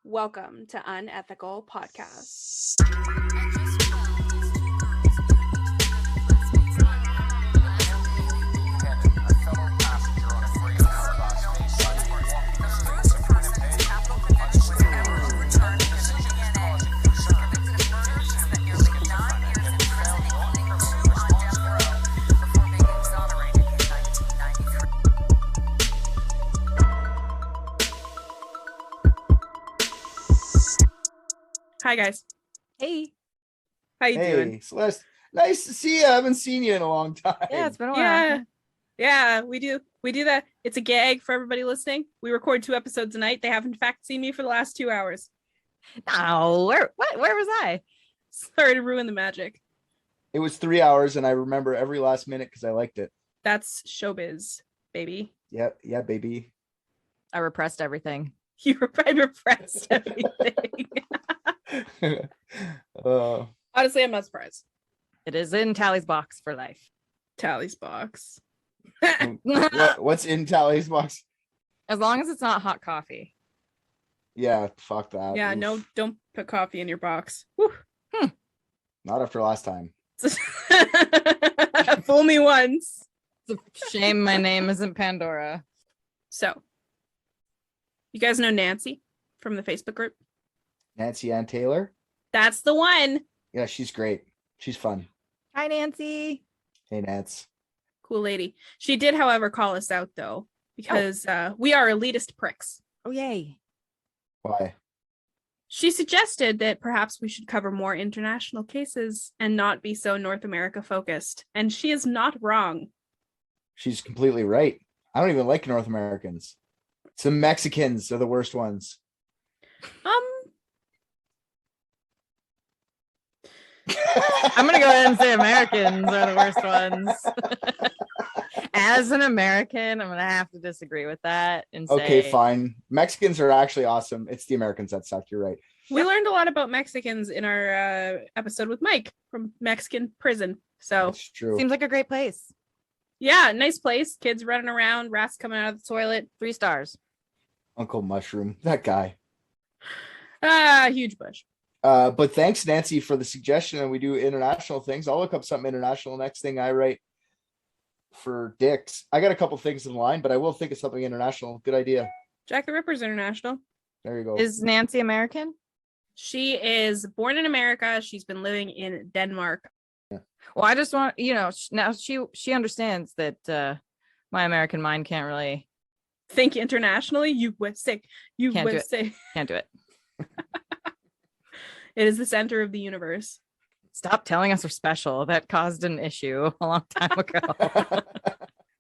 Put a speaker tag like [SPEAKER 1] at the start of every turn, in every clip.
[SPEAKER 1] Welcome to Unethical Podcast. Hi guys.
[SPEAKER 2] Hey.
[SPEAKER 1] How you doing?
[SPEAKER 3] Celeste, nice to see you. I haven't seen you in a long time.
[SPEAKER 2] Yeah, it's been a while.
[SPEAKER 1] Yeah, we do that. It's a gag for everybody listening. We record 2 episodes a night. They have in fact seen me for the last 2 hours.
[SPEAKER 2] No, where was I?
[SPEAKER 1] Sorry to ruin the magic.
[SPEAKER 3] It was 3 hours, and I remember every last minute because I liked it.
[SPEAKER 1] That's showbiz, baby.
[SPEAKER 3] Yeah, baby.
[SPEAKER 2] I repressed everything.
[SPEAKER 1] I repressed everything. Honestly, I'm not surprised.
[SPEAKER 2] It is in Tally's box for life.
[SPEAKER 1] Tally's box.
[SPEAKER 3] What's in Tally's box?
[SPEAKER 2] As long as it's not hot coffee.
[SPEAKER 3] Yeah, fuck that.
[SPEAKER 1] Yeah,
[SPEAKER 3] Oof.
[SPEAKER 1] no, don't put coffee in your box. Woo.
[SPEAKER 3] Not after last time.
[SPEAKER 1] Fool me once.
[SPEAKER 2] It's a shame my name isn't Pandora.
[SPEAKER 1] So, you guys know Nancy from the Facebook group?
[SPEAKER 3] Nancy Ann Taylor?
[SPEAKER 1] That's the one.
[SPEAKER 3] Yeah, she's great. She's fun.
[SPEAKER 2] Hi, Nancy.
[SPEAKER 3] Hey, Nance.
[SPEAKER 1] Cool lady. She did, however, call us out, though, because we are elitist pricks.
[SPEAKER 2] Oh, yay.
[SPEAKER 3] Why?
[SPEAKER 1] She suggested that perhaps we should cover more international cases and not be so North America focused. And she is not wrong.
[SPEAKER 3] She's completely right. I don't even like North Americans. Some Mexicans are the worst ones.
[SPEAKER 2] I'm going to go ahead and say Americans are the worst ones. As an American, I'm going to have to disagree with that and say...
[SPEAKER 3] Okay, fine. Mexicans are actually awesome. It's the Americans that suck. You're right.
[SPEAKER 1] We learned a lot about Mexicans in our episode with Mike from Mexican prison. So
[SPEAKER 3] That's true.
[SPEAKER 2] Seems like a great place.
[SPEAKER 1] yeah, nice place. Kids running around, rats coming out of the toilet.
[SPEAKER 2] 3 stars.
[SPEAKER 3] Uncle Mushroom, that guy.
[SPEAKER 1] Huge bush.
[SPEAKER 3] But thanks, Nancy, for the suggestion. And we do international things. I'll look up something international next thing I write for dicks. I got a couple things in line, but I will think of something international. Good idea.
[SPEAKER 1] Jack the Ripper's international.
[SPEAKER 3] There you go.
[SPEAKER 2] Is Nancy American?
[SPEAKER 1] She is born in America. She's been living in Denmark.
[SPEAKER 2] Well, I just want, now she understands that my American mind can't really...
[SPEAKER 1] Think internationally, you would say. You
[SPEAKER 2] Can't do
[SPEAKER 1] would
[SPEAKER 2] it.
[SPEAKER 1] say.
[SPEAKER 2] Can't do it.
[SPEAKER 1] It is the center of the universe.
[SPEAKER 2] Stop telling us we're special. That caused an issue a long time ago.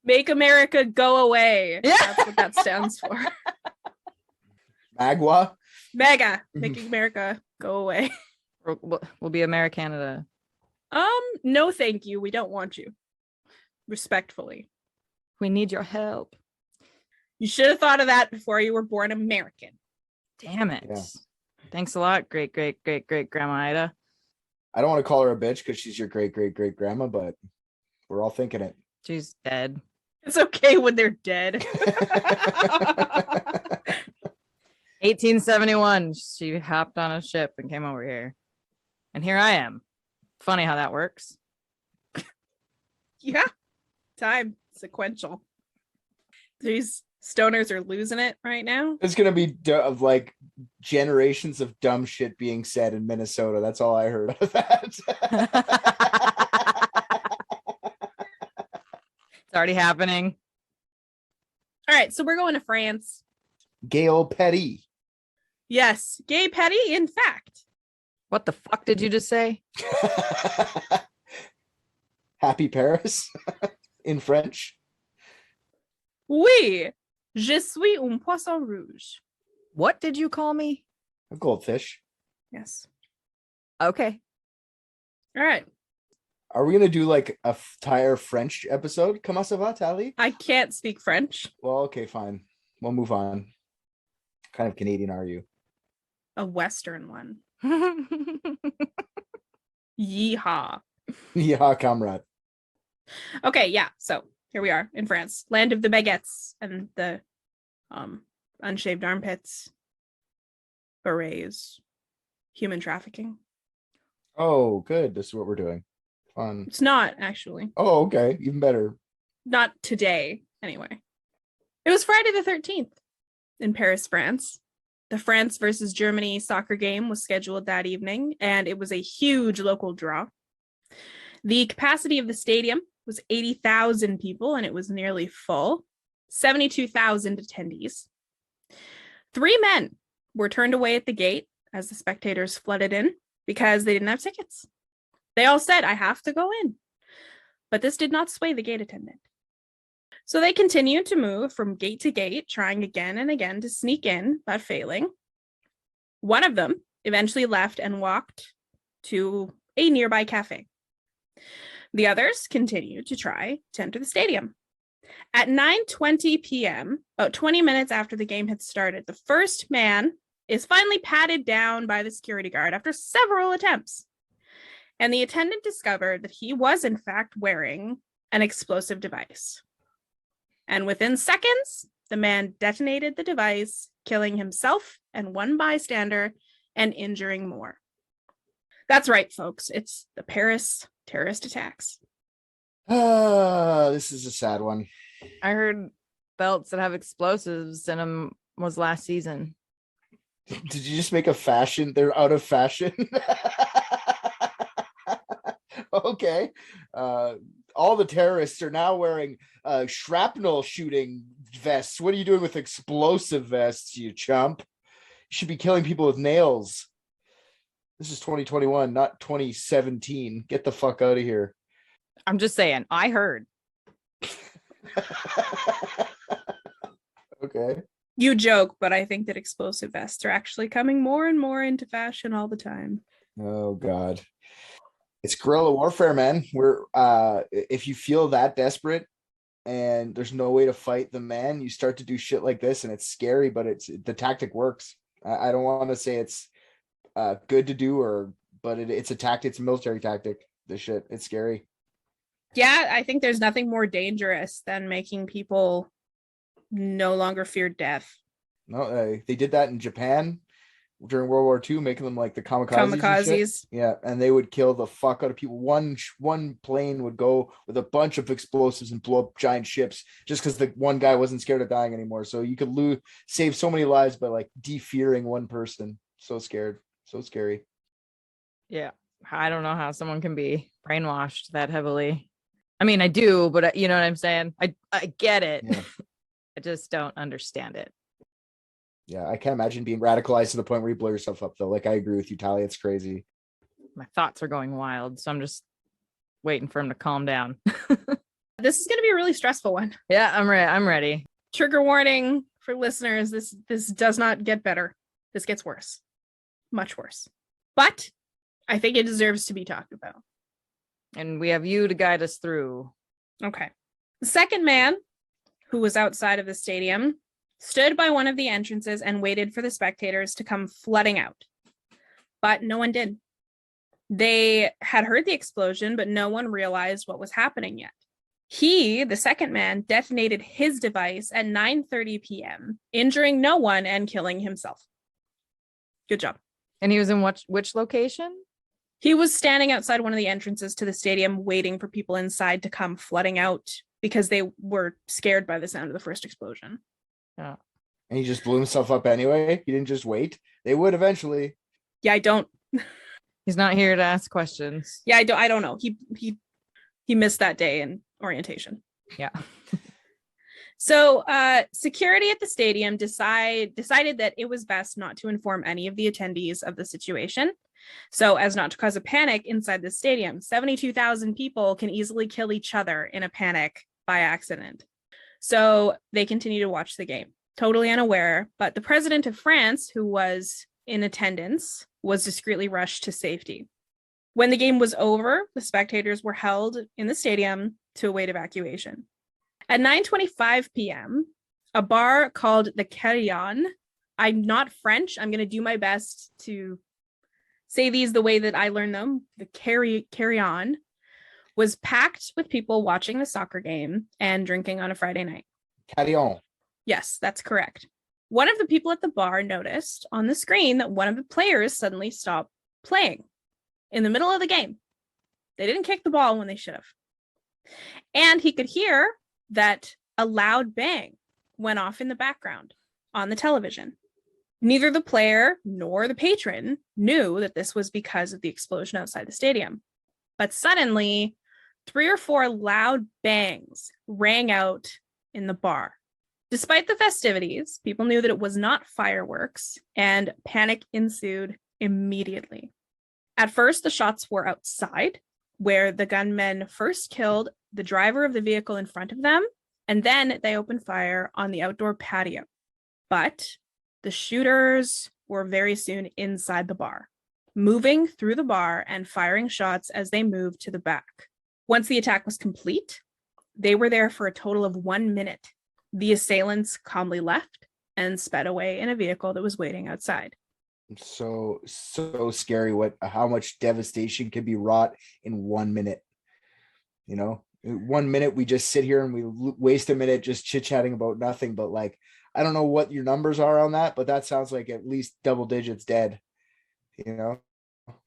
[SPEAKER 1] Make America go away.
[SPEAKER 2] Yeah.
[SPEAKER 1] That's what that stands for.
[SPEAKER 3] Magua.
[SPEAKER 1] Mega. Making America go away.
[SPEAKER 2] We'll be Americanada.
[SPEAKER 1] No, thank you. We don't want you. Respectfully.
[SPEAKER 2] We need your help.
[SPEAKER 1] You should have thought of that before you were born American.
[SPEAKER 2] Damn it.
[SPEAKER 3] Yeah.
[SPEAKER 2] Thanks a lot, great grandma Ida.
[SPEAKER 3] I don't want to call her a bitch because she's your great grandma, but we're all thinking it.
[SPEAKER 2] She's dead.
[SPEAKER 1] It's okay when they're dead.
[SPEAKER 2] 1871, she hopped on a ship and came over here. And here I am. Funny how that works.
[SPEAKER 1] Yeah. Time. Sequential. These stoners are losing it right now.
[SPEAKER 3] It's gonna be of like generations of dumb shit being said in Minnesota. That's all I heard of that.
[SPEAKER 2] It's already happening.
[SPEAKER 1] All right, so we're going to France.
[SPEAKER 3] Gail Petty.
[SPEAKER 1] Yes, Gay Petty, in fact.
[SPEAKER 2] What the fuck did you just say?
[SPEAKER 3] Happy Paris in French.
[SPEAKER 1] Oui, je suis un poisson rouge.
[SPEAKER 2] What did you call me?
[SPEAKER 3] A goldfish.
[SPEAKER 1] Yes.
[SPEAKER 2] Okay.
[SPEAKER 1] All right.
[SPEAKER 3] Are we gonna do like a entire French episode? Comment ça va, Tally?
[SPEAKER 1] I can't speak French.
[SPEAKER 3] Well, okay, fine. We'll move on. What kind of Canadian are you?
[SPEAKER 1] A Western one. Yeehaw.
[SPEAKER 3] Yeah, comrade.
[SPEAKER 1] Okay, yeah. So here we are in France, land of the baguettes and the unshaved armpits. berets human trafficking.
[SPEAKER 3] Oh, good. This is what we're doing. Fun.
[SPEAKER 1] It's not actually.
[SPEAKER 3] Oh, okay. Even better.
[SPEAKER 1] Not today, anyway. It was Friday the 13th in Paris, France. The France versus Germany soccer game was scheduled that evening, and it was a huge local draw. The capacity of the stadium was 80,000 people, and it was nearly full. 72,000 attendees. 3 men were turned away at the gate as the spectators flooded in because they didn't have tickets. They all said, "I have to go in." But this did not sway the gate attendant. So they continued to move from gate to gate, trying again and again to sneak in, but failing. One of them eventually left and walked to a nearby cafe. The others continued to try to enter the stadium. At 9:20 p.m., about 20 minutes after the game had started, the first man is finally patted down by the security guard after several attempts. And the attendant discovered that he was, in fact, wearing an explosive device. And within seconds, the man detonated the device, killing himself and one bystander and injuring more. That's right, folks. It's the Paris terrorist attacks.
[SPEAKER 3] This is a sad one.
[SPEAKER 2] I heard belts that have explosives in them was last season.
[SPEAKER 3] Did you just make a fashion? They're out of fashion. Okay. All the terrorists are now wearing shrapnel shooting vests. What are you doing with explosive vests, you chump? You should be killing people with nails. This is 2021, not 2017. Get the fuck out of here.
[SPEAKER 2] I'm just saying, I heard.
[SPEAKER 3] Okay.
[SPEAKER 1] You joke, but I think that explosive vests are actually coming more and more into fashion all the time.
[SPEAKER 3] Oh God. It's guerrilla warfare, man. We're if you feel that desperate and there's no way to fight the man, you start to do shit like this, and it's scary, but the tactic works. I don't want to say it's good to do, but it's a tactic. It's a military tactic. This shit, it's scary.
[SPEAKER 1] Yeah, I think there's nothing more dangerous than making people no longer fear death.
[SPEAKER 3] No, they did that in Japan during World War II, making them like the kamikazes. Yeah, and they would kill the fuck out of people. One plane would go with a bunch of explosives and blow up giant ships just because the one guy wasn't scared of dying anymore. So you could save so many lives by like de-fearing one person. So scared, so scary.
[SPEAKER 2] Yeah, I don't know how someone can be brainwashed that heavily. I mean, I do, but you know what I'm saying? I get it. Yeah. I just don't understand it.
[SPEAKER 3] Yeah, I can't imagine being radicalized to the point where you blow yourself up, though. Like, I agree with you, Talia. It's crazy.
[SPEAKER 2] My thoughts are going wild, so I'm just waiting for him to calm down.
[SPEAKER 1] This is going to be a really stressful one.
[SPEAKER 2] Yeah, I'm ready.
[SPEAKER 1] Trigger warning for listeners. This does not get better. This gets worse. Much worse. But I think it deserves to be talked about.
[SPEAKER 2] And we have you to guide us through.
[SPEAKER 1] Okay. The second man, who was outside of the stadium, stood by one of the entrances and waited for the spectators to come flooding out. But no one did. They had heard the explosion, but no one realized what was happening yet. He, the second man, detonated his device at 9:30 p.m., injuring no one and killing himself. Good job.
[SPEAKER 2] And he was in which location?
[SPEAKER 1] He was standing outside one of the entrances to the stadium, waiting for people inside to come flooding out because they were scared by the sound of the first explosion.
[SPEAKER 2] Yeah.
[SPEAKER 3] And he just blew himself up anyway. He didn't just wait. They would eventually.
[SPEAKER 1] Yeah, I don't.
[SPEAKER 2] He's not here to ask questions.
[SPEAKER 1] Yeah, I don't know. He missed that day in orientation.
[SPEAKER 2] Yeah.
[SPEAKER 1] So security at the stadium decided that it was best not to inform any of the attendees of the situation, so as not to cause a panic inside the stadium. 72,000 people can easily kill each other in a panic by accident. So they continue to watch the game, totally unaware. But the president of France, who was in attendance, was discreetly rushed to safety. When the game was over, the spectators were held in the stadium to await evacuation. At 9:25 p.m., a bar called the Carillon, I'm not French, I'm going to do my best to say these the way that I learned them, the Carillon, was packed with people watching the soccer game and drinking on a Friday night.
[SPEAKER 3] Carillon.
[SPEAKER 1] Yes, that's correct. One of the people at the bar noticed on the screen that one of the players suddenly stopped playing in the middle of the game. They didn't kick the ball when they should have. And he could hear that a loud bang went off in the background on the television. Neither the player nor the patron knew that this was because of the explosion outside the stadium. But suddenly, 3 or 4 loud bangs rang out in the bar. Despite the festivities, people knew that it was not fireworks, and panic ensued immediately. At first, the shots were outside, where the gunmen first killed the driver of the vehicle in front of them, and then they opened fire on the outdoor patio. But the shooters were very soon inside the bar, moving through the bar and firing shots as they moved to the back. Once the attack was complete, they were there for a total of 1 minute. The assailants calmly left and sped away in a vehicle that was waiting outside.
[SPEAKER 3] So scary how much devastation can be wrought in 1 minute. You know, 1 minute we just sit here and we waste a minute just chit-chatting about nothing. But like, I don't know what your numbers are on that, but that sounds like at least double digits dead, you know?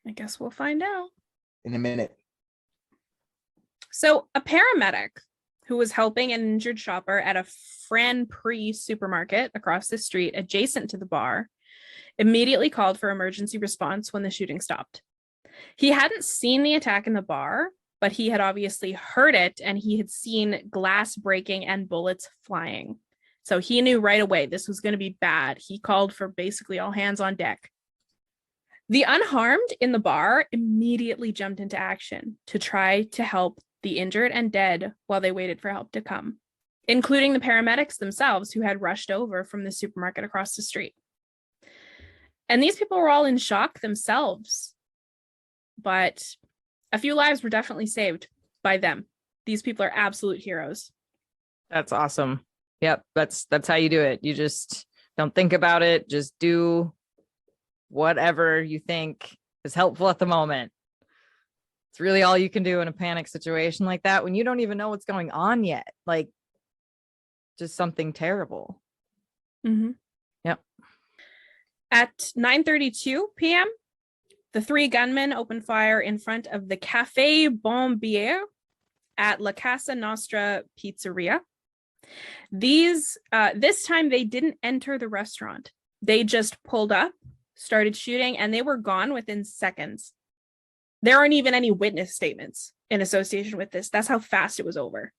[SPEAKER 1] I guess we'll find out
[SPEAKER 3] in a minute.
[SPEAKER 1] So a paramedic who was helping an injured shopper at a Franprix supermarket across the street adjacent to the bar immediately called for emergency response when the shooting stopped. He hadn't seen the attack in the bar, but he had obviously heard it, and he had seen glass breaking and bullets flying. So he knew right away this was going to be bad. He called for basically all hands on deck. The unharmed in the bar immediately jumped into action to try to help the injured and dead while they waited for help to come, including the paramedics themselves who had rushed over from the supermarket across the street. And these people were all in shock themselves, but a few lives were definitely saved by them. These people are absolute heroes.
[SPEAKER 2] That's awesome. Yep, that's how you do it. You just don't think about it. Just do whatever you think is helpful at the moment. It's really all you can do in a panic situation like that when you don't even know what's going on yet. Like, just something terrible.
[SPEAKER 1] Mm-hmm.
[SPEAKER 2] Yep.
[SPEAKER 1] At 9:32 p.m., the 3 gunmen opened fire in front of the Café Bombier at La Casa Nostra Pizzeria. This time they didn't enter the restaurant. They just pulled up, started shooting, and they were gone within seconds. There aren't even any witness statements in association with this. That's how fast it was over.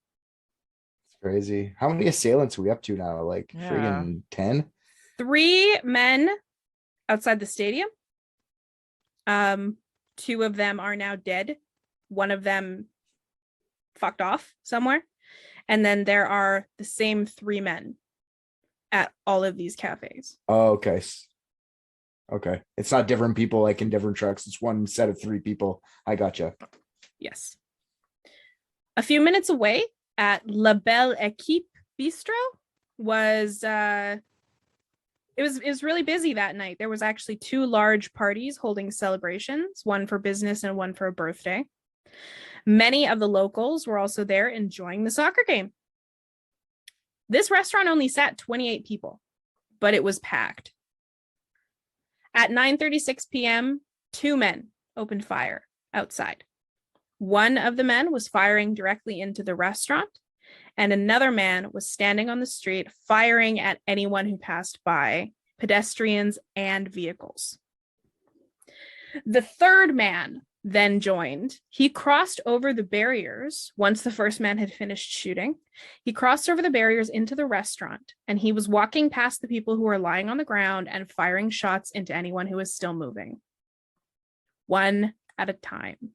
[SPEAKER 3] It's crazy. How many assailants are we up to now? Like friggin' 10?
[SPEAKER 1] 3 men outside the stadium. 2 of them are now dead. 1 of them fucked off somewhere. And then there are the same 3 men at all of these cafes.
[SPEAKER 3] Oh, okay. Okay. It's not different people like in different trucks. It's one set of 3 people. I gotcha. Yes.
[SPEAKER 1] A few minutes away at La Belle Equipe Bistro was it was really busy that night. There was actually 2 large parties holding celebrations, one for business and one for a birthday. Many of the locals were also there enjoying the soccer game. This restaurant only sat 28 people, but it was packed. At 9:36 p.m., 2 men opened fire outside. One of the men was firing directly into the restaurant, and another man was standing on the street firing at anyone who passed by, pedestrians and vehicles. The third man then joined. He crossed over the barriers once the first man had finished shooting. He crossed over the barriers into the restaurant, and he was walking past the people who were lying on the ground and firing shots into anyone who was still moving, one at a time.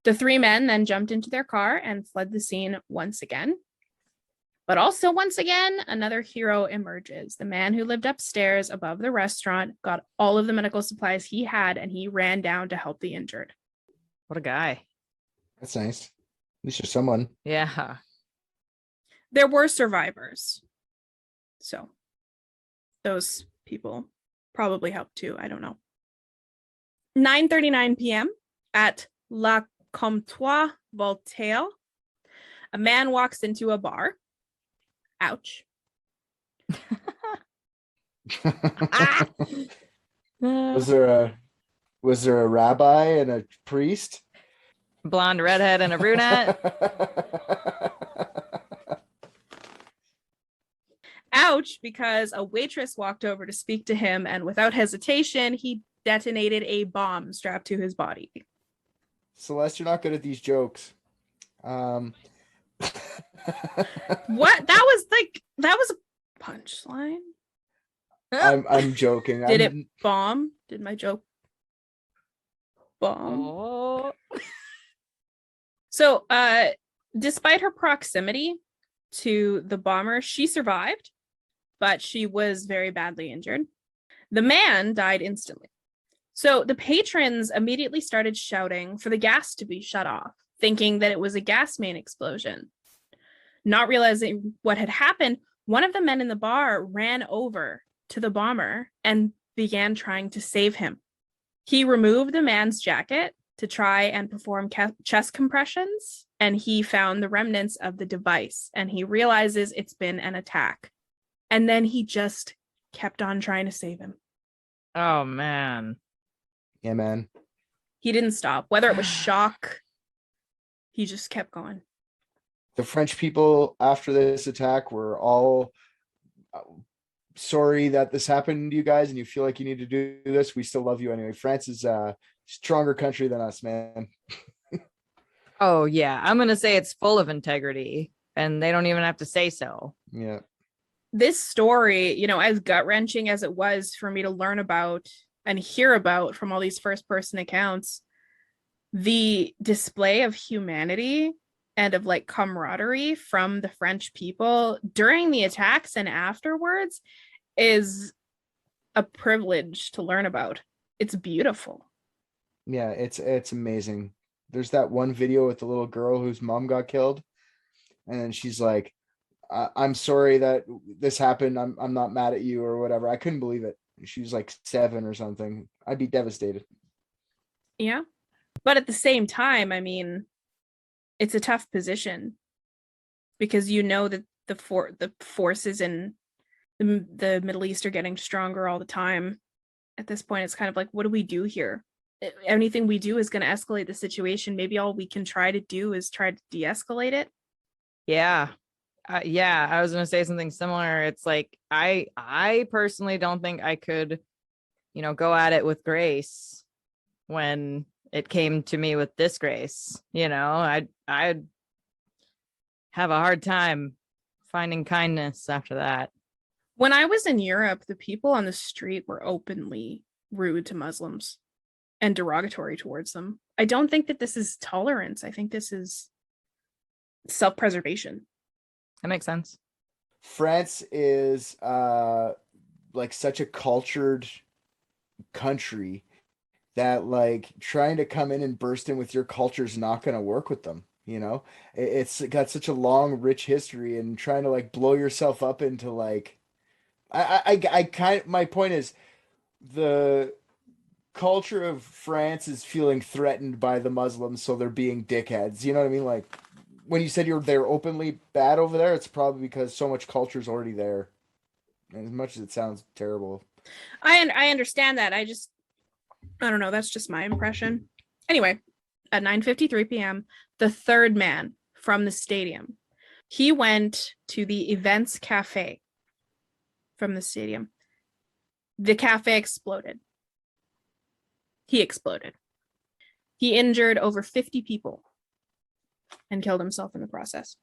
[SPEAKER 1] The 3 men then jumped into their car and fled the scene once again. But also once again, another hero emerges. The man who lived upstairs above the restaurant got all of the medical supplies he had, and he ran down to help the injured.
[SPEAKER 2] What a guy.
[SPEAKER 3] That's nice. At least there's someone.
[SPEAKER 2] Yeah.
[SPEAKER 1] There were survivors. So those people probably helped too. I don't know. 9:39 p.m. at La Comptoir Voltaire, a man walks into a bar. Ouch.
[SPEAKER 3] Was there a rabbi and a priest?
[SPEAKER 2] Blonde redhead and a brunette.
[SPEAKER 1] Ouch, because a waitress walked over to speak to him, and without hesitation, he detonated a bomb strapped to his body.
[SPEAKER 3] Celeste, you're not good at these jokes.
[SPEAKER 1] What? That was a punchline.
[SPEAKER 3] I'm joking.
[SPEAKER 1] Did it bomb? Did my joke bomb?
[SPEAKER 2] Oh.
[SPEAKER 1] So, despite her proximity to the bomber, she survived, but she was very badly injured. The man died instantly. So the patrons immediately started shouting for the gas to be shut off, thinking that it was a gas main explosion. Not realizing what had happened, one of the men in the bar ran over to the bomber and began trying to save him. He removed the man's jacket to try and perform chest compressions, and he found the remnants of the device, and he realizes it's been an attack. And then he just kept on trying to save him.
[SPEAKER 2] Oh, man.
[SPEAKER 3] Yeah, man.
[SPEAKER 1] He didn't stop. Whether it was shock, he just kept going.
[SPEAKER 3] The French people after this attack were all sorry that this happened to you guys and you feel like you need to do this. We still love you anyway. France is a stronger country than us, man.
[SPEAKER 2] Oh, yeah. I'm going to say it's full of integrity, and they don't even have to say so.
[SPEAKER 3] Yeah.
[SPEAKER 1] This story, you know, as gut-wrenching as it was for me to learn about and hear about from all these first-person accounts, the display of humanity and of like camaraderie from the French people during the attacks and afterwards is a privilege to learn about. It's beautiful.
[SPEAKER 3] Yeah, it's amazing. There's that one video with the little girl whose mom got killed, and then she's like, I'm sorry that this happened. I'm not mad at you or whatever. I couldn't believe it. She was like 7 or something. I'd be devastated.
[SPEAKER 1] Yeah. But at the same time, I mean, it's a tough position because you know that the forces in the Middle East are getting stronger all the time. At this point, it's kind of like, what do we do here? Anything we do is going to escalate the situation. Maybe all we can try to do is try to de-escalate it.
[SPEAKER 2] Yeah. Yeah, I was going to say something similar. It's like, I personally don't think I could, go at it with grace when it came to me with disgrace. I'd have a hard time finding kindness after that.
[SPEAKER 1] When I was in Europe, the people on the street were openly rude to Muslims and derogatory towards them. I don't think that this is tolerance. I think this is self-preservation.
[SPEAKER 2] That makes sense.
[SPEAKER 3] France is like such a cultured country that like trying to come in and burst in with your culture is not going to work with them. It's got such a long, rich history, and trying to like blow yourself up into like, my point is the culture of France is feeling threatened by the Muslims, so they're being dickheads. You know what I mean? Like when you said they're openly bad over there, it's probably because so much culture is already there. And as much as it sounds terrible,
[SPEAKER 1] I understand that. I don't know. That's just my impression. Anyway, at 9:53 p.m., the third man from the stadium, he went to the events cafe from the stadium. The cafe exploded. He exploded. He injured over 50 people and killed himself in the process.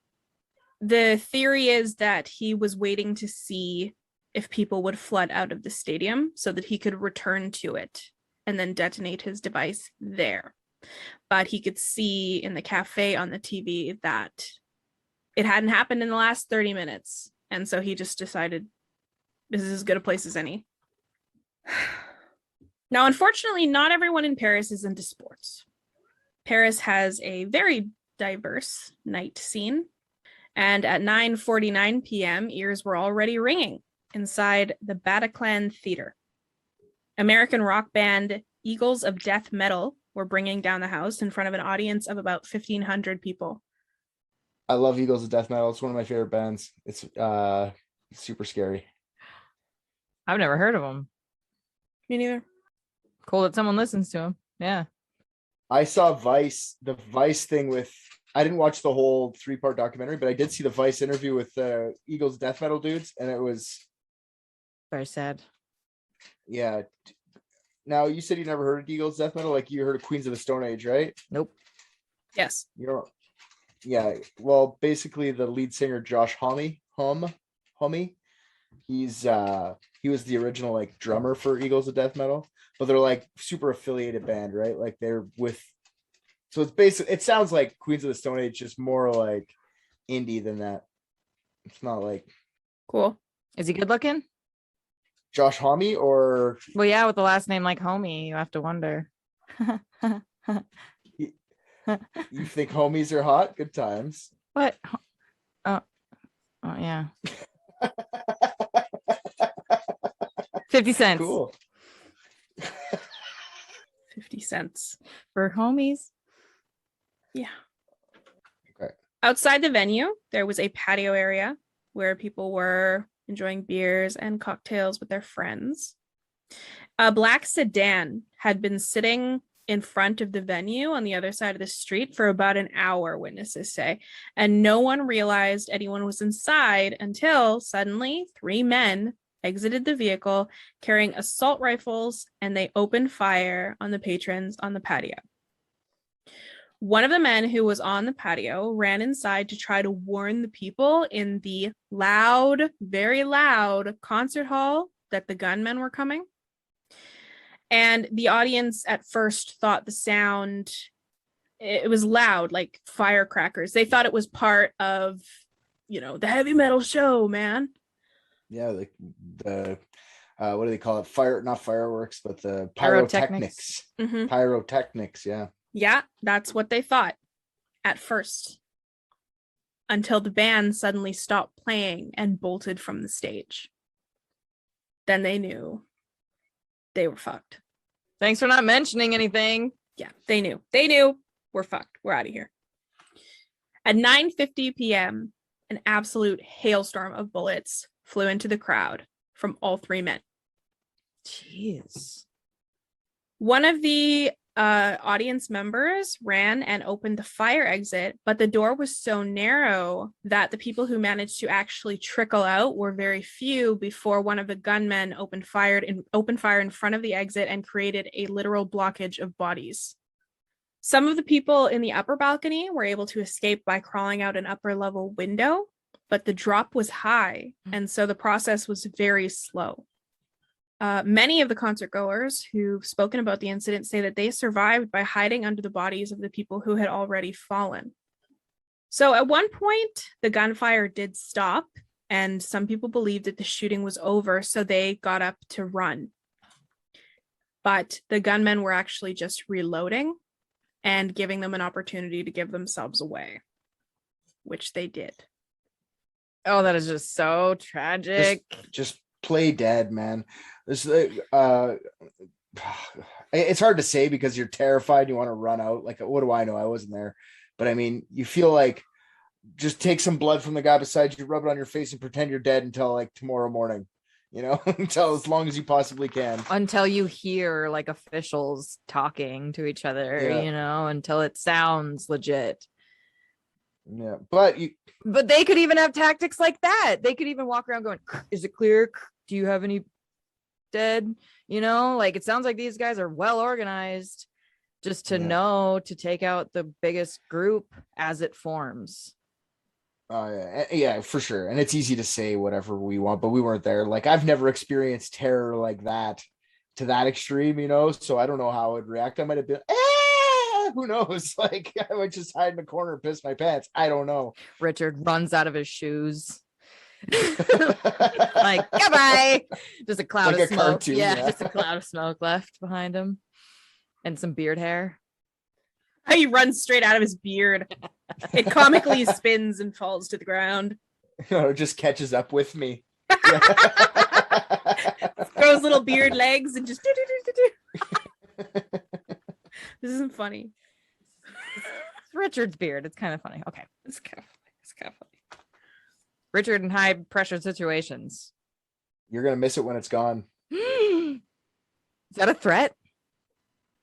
[SPEAKER 1] The theory is that he was waiting to see if people would flood out of the stadium so that he could return to it and then detonate his device there. But he could see in the cafe on the TV that it hadn't happened in the last 30 minutes. And so he just decided this is as good a place as any. Now, unfortunately, not everyone in Paris is into sports. Paris has a very diverse night scene. And at 9:49 p.m., ears were already ringing inside the Bataclan Theater. American rock band Eagles of Death Metal were bringing down the house in front of an audience of about 1,500 people.
[SPEAKER 3] I love Eagles of Death Metal. It's one of my favorite bands. It's super scary.
[SPEAKER 2] I've never heard of him.
[SPEAKER 1] Me neither.
[SPEAKER 2] Cool that someone listens to him. Yeah.
[SPEAKER 3] I saw the Vice thing with. I didn't watch the whole 3-part documentary, but I did see the Vice interview with the Eagles death metal dudes, and it was
[SPEAKER 2] very sad.
[SPEAKER 3] Yeah. Now, you said you never heard of Eagles death metal, like you heard of Queens of the Stone Age, right?
[SPEAKER 2] Nope.
[SPEAKER 1] Yes.
[SPEAKER 3] Yeah. Well, basically, the lead singer Josh Homme, he was the original like drummer for Eagles of Death Metal, but they're like super affiliated band, right? Like they're with. So it's basically, it sounds like Queens of the Stone Age, just more like indie than that. It's not like
[SPEAKER 1] cool.
[SPEAKER 2] Is he good looking?
[SPEAKER 3] Josh Homme or?
[SPEAKER 2] Well, yeah, with the last name like Homie, you have to wonder.
[SPEAKER 3] You think homies are hot? Good times.
[SPEAKER 2] What? Oh yeah. 50 cents.
[SPEAKER 3] Cool.
[SPEAKER 1] 50 cents
[SPEAKER 2] for homies.
[SPEAKER 1] Yeah.
[SPEAKER 3] Okay.
[SPEAKER 1] Outside the venue, there was a patio area where people were enjoying beers and cocktails with their friends. A black sedan had been sitting in front of the venue on the other side of the street for about an hour, witnesses say, and no one realized anyone was inside until suddenly 3 men exited the vehicle carrying assault rifles, and they opened fire on the patrons on the patio. One of the men who was on the patio ran inside to try to warn the people in the loud, very loud concert hall that the gunmen were coming. And the audience at first thought the sound, it was loud, like firecrackers. They thought it was part of, the heavy metal show, man.
[SPEAKER 3] Yeah, like the what do they call it? Not fireworks, but the
[SPEAKER 2] pyrotechnics.
[SPEAKER 1] Mm-hmm.
[SPEAKER 3] Pyrotechnics, yeah.
[SPEAKER 1] Yeah, that's what they thought at first. Until the band suddenly stopped playing and bolted from the stage. Then they knew they were fucked.
[SPEAKER 2] Thanks for not mentioning anything.
[SPEAKER 1] Yeah, they knew. They knew we're fucked. We're out of here. At 9:50 p.m., an absolute hailstorm of bullets flew into the crowd from all 3 men.
[SPEAKER 2] Jeez.
[SPEAKER 1] One of the audience members ran and opened the fire exit, but the door was so narrow that the people who managed to actually trickle out were very few before one of the gunmen opened fire in front of the exit and created a literal blockage of bodies. Some of the people in the upper balcony were able to escape by crawling out an upper level window, but the drop was high, and so the process was very slow. Many of the concert goers who've spoken about the incident say that they survived by hiding under the bodies of the people who had already fallen. So at one point, the gunfire did stop, and some people believed that the shooting was over, so they got up to run. But the gunmen were actually just reloading and giving them an opportunity to give themselves away, which they did.
[SPEAKER 2] Oh, that is just so tragic.
[SPEAKER 3] Just play dead, man. This it's hard to say because you're terrified. You want to run out. Like, what do I know? I wasn't there, but I mean, you feel like just take some blood from the guy beside you, rub it on your face, and pretend you're dead until like tomorrow morning. Until as long as you possibly can. Until
[SPEAKER 2] you hear like officials talking to each other, until it sounds legit.
[SPEAKER 3] Yeah, but
[SPEAKER 2] they could even have tactics like that. They could even walk around going, "Is it clear? Do you have any dead?" Like it sounds like these guys are well organized just to know to take out the biggest group as it forms.
[SPEAKER 3] Yeah, for sure. And it's easy to say whatever we want, but we weren't there. Like I've never experienced terror like that to that extreme, so I don't know how I'd react. I might have been, who knows? Like I would just hide in the corner and piss my pants. I don't know.
[SPEAKER 2] Richard runs out of his shoes. Like goodbye. Just a cloud of smoke. Cartoon, yeah, just a cloud of smoke left behind him and some beard hair.
[SPEAKER 1] He runs straight out of his beard. It comically spins and falls to the ground.
[SPEAKER 3] It just catches up with me.
[SPEAKER 1] Grows little beard legs and just This isn't funny.
[SPEAKER 2] It's Richard's beard. It's kind of funny. Okay.
[SPEAKER 1] It's kind of funny.
[SPEAKER 2] Richard in high pressure situations.
[SPEAKER 3] You're gonna miss it when it's gone.
[SPEAKER 2] Is that a threat?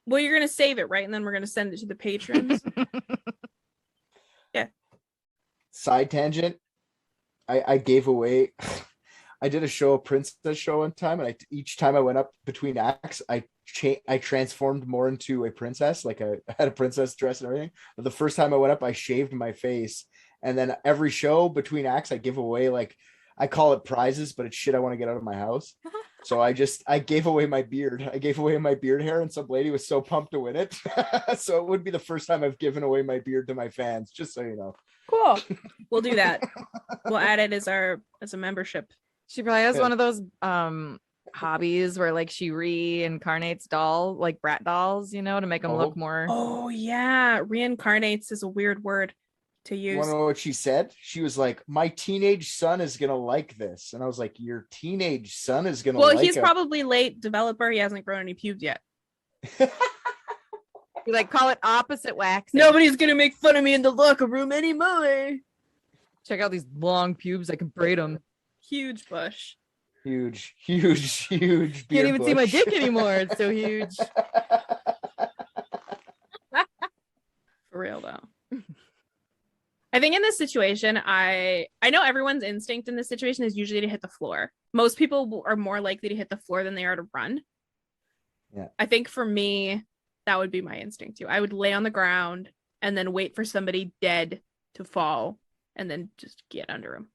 [SPEAKER 1] Well, you're gonna save it, right? And then we're gonna send it to the patrons. Yeah.
[SPEAKER 3] Side tangent. I gave away. I did a princess show one time, and each time I went up between acts, I transformed more into a princess. Like I had a princess dress and everything. But the first time I went up, I shaved my face, and then every show between acts, I give away, like, I call it prizes, but it's shit I want to get out of my house. So I gave away my beard. I gave away my beard hair, and some lady was so pumped to win it. So it would be the first time I've given away my beard to my fans, just so you know.
[SPEAKER 1] Cool. We'll do that. We'll add it as a membership.
[SPEAKER 2] She probably has one of those hobbies where like she reincarnates like brat dolls, you know, to make them look more.
[SPEAKER 1] Oh yeah, reincarnates is a weird word to use.
[SPEAKER 3] You want to know what she said? She was like, "My teenage son is gonna like this," and I was like, "Your teenage son is gonna."
[SPEAKER 1] Well, he's probably late developer. He hasn't grown any pubes yet.
[SPEAKER 2] You like call it opposite wax.
[SPEAKER 1] Nobody's gonna make fun of me in the locker room anymore.
[SPEAKER 2] Check out these long pubes. I can braid them.
[SPEAKER 1] Huge bush.
[SPEAKER 3] Huge.
[SPEAKER 2] Can't even see my dick anymore. It's so huge.
[SPEAKER 1] For real though. I think in this situation, I know everyone's instinct in this situation is usually to hit the floor. Most people are more likely to hit the floor than they are to run.
[SPEAKER 3] Yeah.
[SPEAKER 1] I think for me, that would be my instinct too. I would lay on the ground and then wait for somebody dead to fall and then just get under him.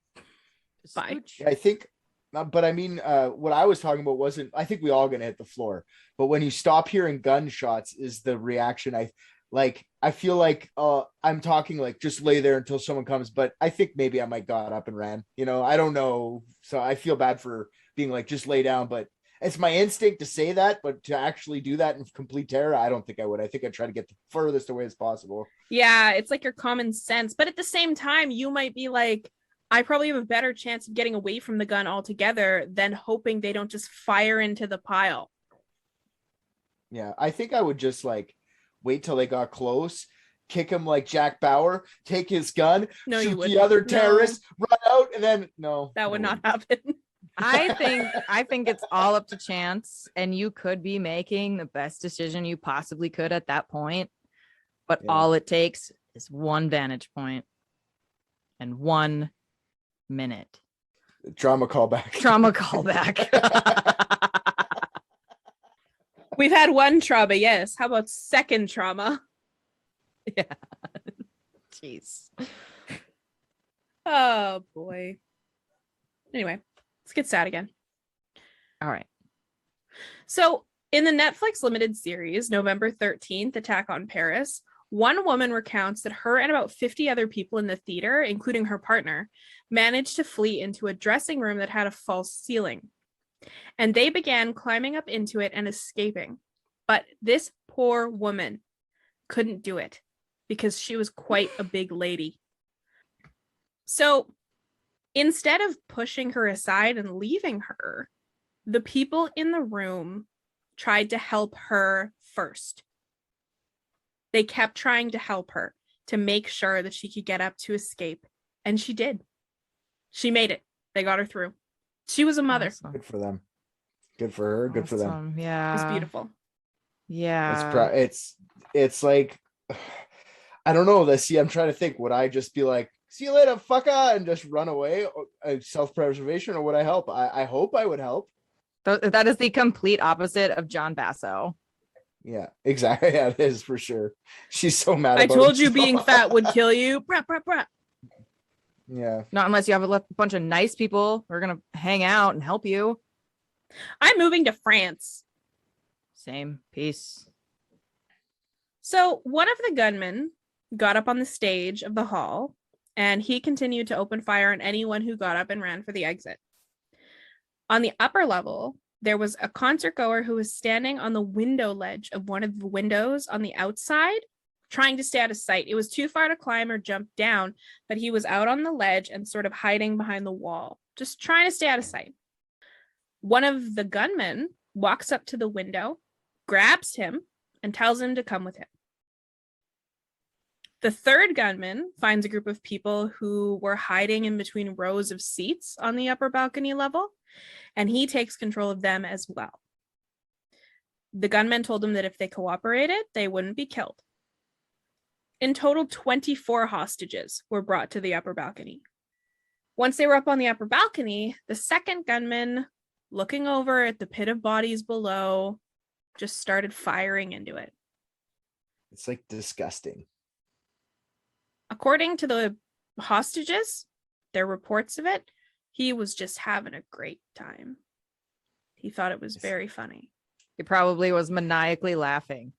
[SPEAKER 1] Bye.
[SPEAKER 3] I think, but I mean, what I was talking about wasn't, I think we all gonna hit the floor, but when you stop hearing gunshots is the reaction. I feel like I'm talking like just lay there until someone comes, but I think maybe I might got up and ran, you know, I don't know. So I feel bad for being like, just lay down, but it's my instinct to say that, but to actually do that in complete terror, I don't think I would. I think I'd try to get the furthest away as possible.
[SPEAKER 1] Yeah, it's like your common sense, but at the same time, you might be like, I probably have a better chance of getting away from the gun altogether than hoping they don't just fire into the pile.
[SPEAKER 3] Yeah, I think I would just like wait till they got close, kick him like Jack Bauer, take his gun, shoot the other terrorist, run out, and then
[SPEAKER 1] that would not happen.
[SPEAKER 2] I think it's all up to chance, and you could be making the best decision you possibly could at that point, but all it takes is one vantage point and 1 minute.
[SPEAKER 3] Trauma callback.
[SPEAKER 1] We've had one trauma, yes. How about second trauma?
[SPEAKER 2] Yeah. Jeez.
[SPEAKER 1] Oh boy. Anyway, let's get sad again.
[SPEAKER 2] All right.
[SPEAKER 1] So in the Netflix limited series, November 13th, Attack on Paris, one woman recounts that her and about 50 other people in the theater, including her partner, managed to flee into a dressing room that had a false ceiling. And they began climbing up into it and escaping. But this poor woman couldn't do it because she was quite a big lady. So instead of pushing her aside and leaving her, the people in the room tried to help her first. They kept trying to help her to make sure that she could get up to escape. And she did. She made it. They got her through. She was a mother.
[SPEAKER 2] Awesome.
[SPEAKER 3] Good for them. Good for her. Good for them.
[SPEAKER 2] Yeah.
[SPEAKER 1] It's beautiful.
[SPEAKER 2] Yeah.
[SPEAKER 3] It's like, I don't know. I'm trying to think. Would I just be like, see you later, fucker, and just run away? Self-preservation, or would I help? I hope I would help.
[SPEAKER 2] That is the complete opposite of John Basso.
[SPEAKER 3] Yeah, exactly. Yeah, it is for sure. She's so mad.
[SPEAKER 1] I told you being fat would kill you. Brat, brat, brat.
[SPEAKER 3] Yeah.
[SPEAKER 2] Not unless you have a bunch of nice people who are going to hang out and help you.
[SPEAKER 1] I'm moving to France.
[SPEAKER 2] Same. Peace.
[SPEAKER 1] So one of the gunmen got up on the stage of the hall, and he continued to open fire on anyone who got up and ran for the exit. On the upper level, there was a concert goer who was standing on the window ledge of one of the windows on the outside, trying to stay out of sight. It was too far to climb or jump down, but he was out on the ledge and sort of hiding behind the wall, just trying to stay out of sight. One of the gunmen walks up to the window, grabs him, and tells him to come with him. The third gunman finds a group of people who were hiding in between rows of seats on the upper balcony level, and he takes control of them as well. The gunman told them that if they cooperated, they wouldn't be killed. In total, 24 hostages were brought to the upper balcony. Once they were up on the upper balcony, the second gunman, looking over at the pit of bodies below, just started firing into it.
[SPEAKER 3] It's like disgusting.
[SPEAKER 1] According to the hostages, their reports of it, he was just having a great time. He thought it was very funny.
[SPEAKER 2] He probably was maniacally laughing.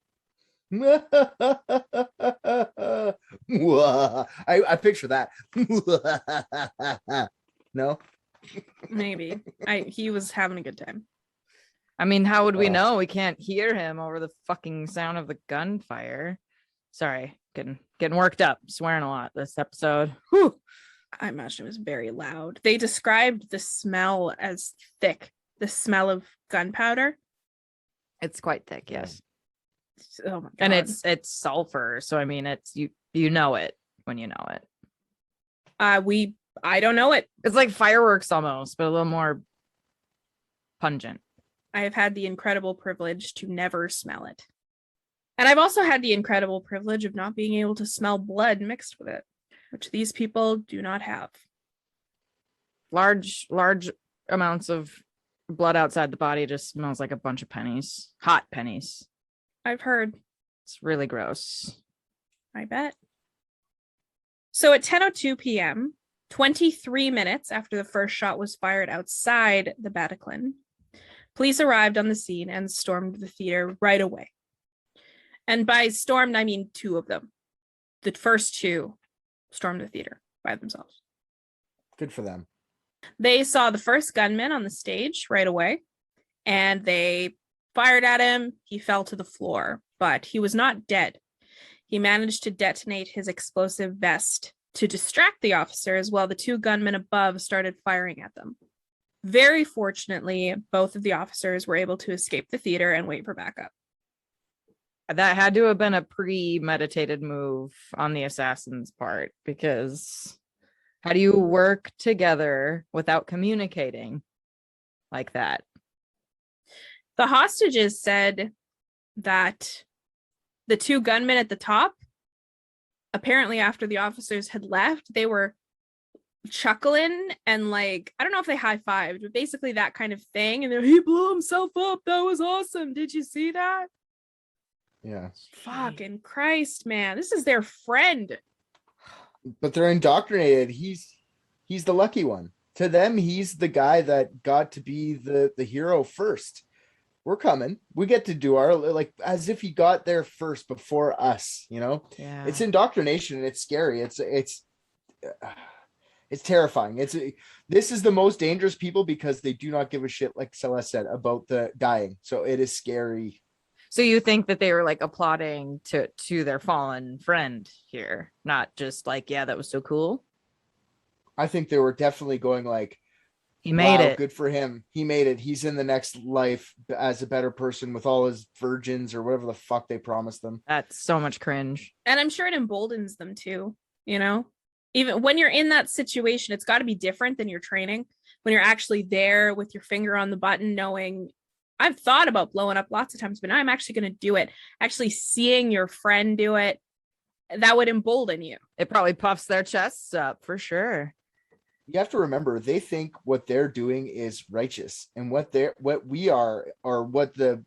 [SPEAKER 3] I picture that. No?
[SPEAKER 1] Maybe. He was having a good time.
[SPEAKER 2] I mean, how would we know? We can't hear him over the fucking sound of the gunfire. Sorry, getting worked up, swearing a lot this episode. Whew.
[SPEAKER 1] I imagine it was very loud. They described the smell as thick, the smell of gunpowder.
[SPEAKER 2] It's quite thick, yes.
[SPEAKER 1] Oh my god.
[SPEAKER 2] And it's sulfur, so I mean, it's you know it when you know it.
[SPEAKER 1] I don't know it.
[SPEAKER 2] It's like fireworks almost, but a little more pungent.
[SPEAKER 1] I have had the incredible privilege to never smell it. And I've also had the incredible privilege of not being able to smell blood mixed with it, which these people do not have.
[SPEAKER 2] Large amounts of blood outside the body just smells like a bunch of pennies. Hot pennies.
[SPEAKER 1] I've heard.
[SPEAKER 2] It's really gross.
[SPEAKER 1] I bet. So at 10:02 p.m., 23 minutes after the first shot was fired outside the Bataclan, police arrived on the scene and stormed the theater right away. And by stormed, I mean two of them. The first two stormed the theater by themselves.
[SPEAKER 3] Good for them.
[SPEAKER 1] They saw the first gunman on the stage right away, and they fired at him. He fell to the floor, but he was not dead. He managed to detonate his explosive vest to distract the officers while the two gunmen above started firing at them. Very fortunately, both of the officers were able to escape the theater and wait for backup.
[SPEAKER 2] That had to have been a premeditated move on the assassin's part, because how do you work together without communicating like that?
[SPEAKER 1] The hostages said that the two gunmen at the top, apparently after the officers had left, they were chuckling and like, I don't know if they high-fived, but basically that kind of thing. And he blew himself up. That was awesome. Did you see that?
[SPEAKER 3] Yeah.
[SPEAKER 1] Fucking Christ, man. This is their friend.
[SPEAKER 3] But they're indoctrinated. He's the lucky one. To them, he's the guy that got to be the hero first. We're coming. We get to do our, like, as if he got there first before us, you know?
[SPEAKER 2] Yeah.
[SPEAKER 3] It's indoctrination and it's scary. It's terrifying. This is the most dangerous people because they do not give a shit, like Salah said, about the dying. So it is scary.
[SPEAKER 2] So you think that they were like applauding to their fallen friend here, not just like, yeah, that was so cool?
[SPEAKER 3] I think they were definitely going like,
[SPEAKER 2] he made
[SPEAKER 3] wow,
[SPEAKER 2] it.
[SPEAKER 3] Good for him. He made it. He's in the next life as a better person with all his virgins or whatever the fuck they promised them.
[SPEAKER 2] That's so much cringe.
[SPEAKER 1] And I'm sure it emboldens them too, you know? Even when you're in that situation, it's got to be different than your training. When you're actually there with your finger on the button, knowing I've thought about blowing up lots of times, but now I'm actually going to do it. Actually seeing your friend do it, that would embolden you.
[SPEAKER 2] It probably puffs their chests up for sure.
[SPEAKER 3] You have to remember, they think what they're doing is righteous, and what we are, or what the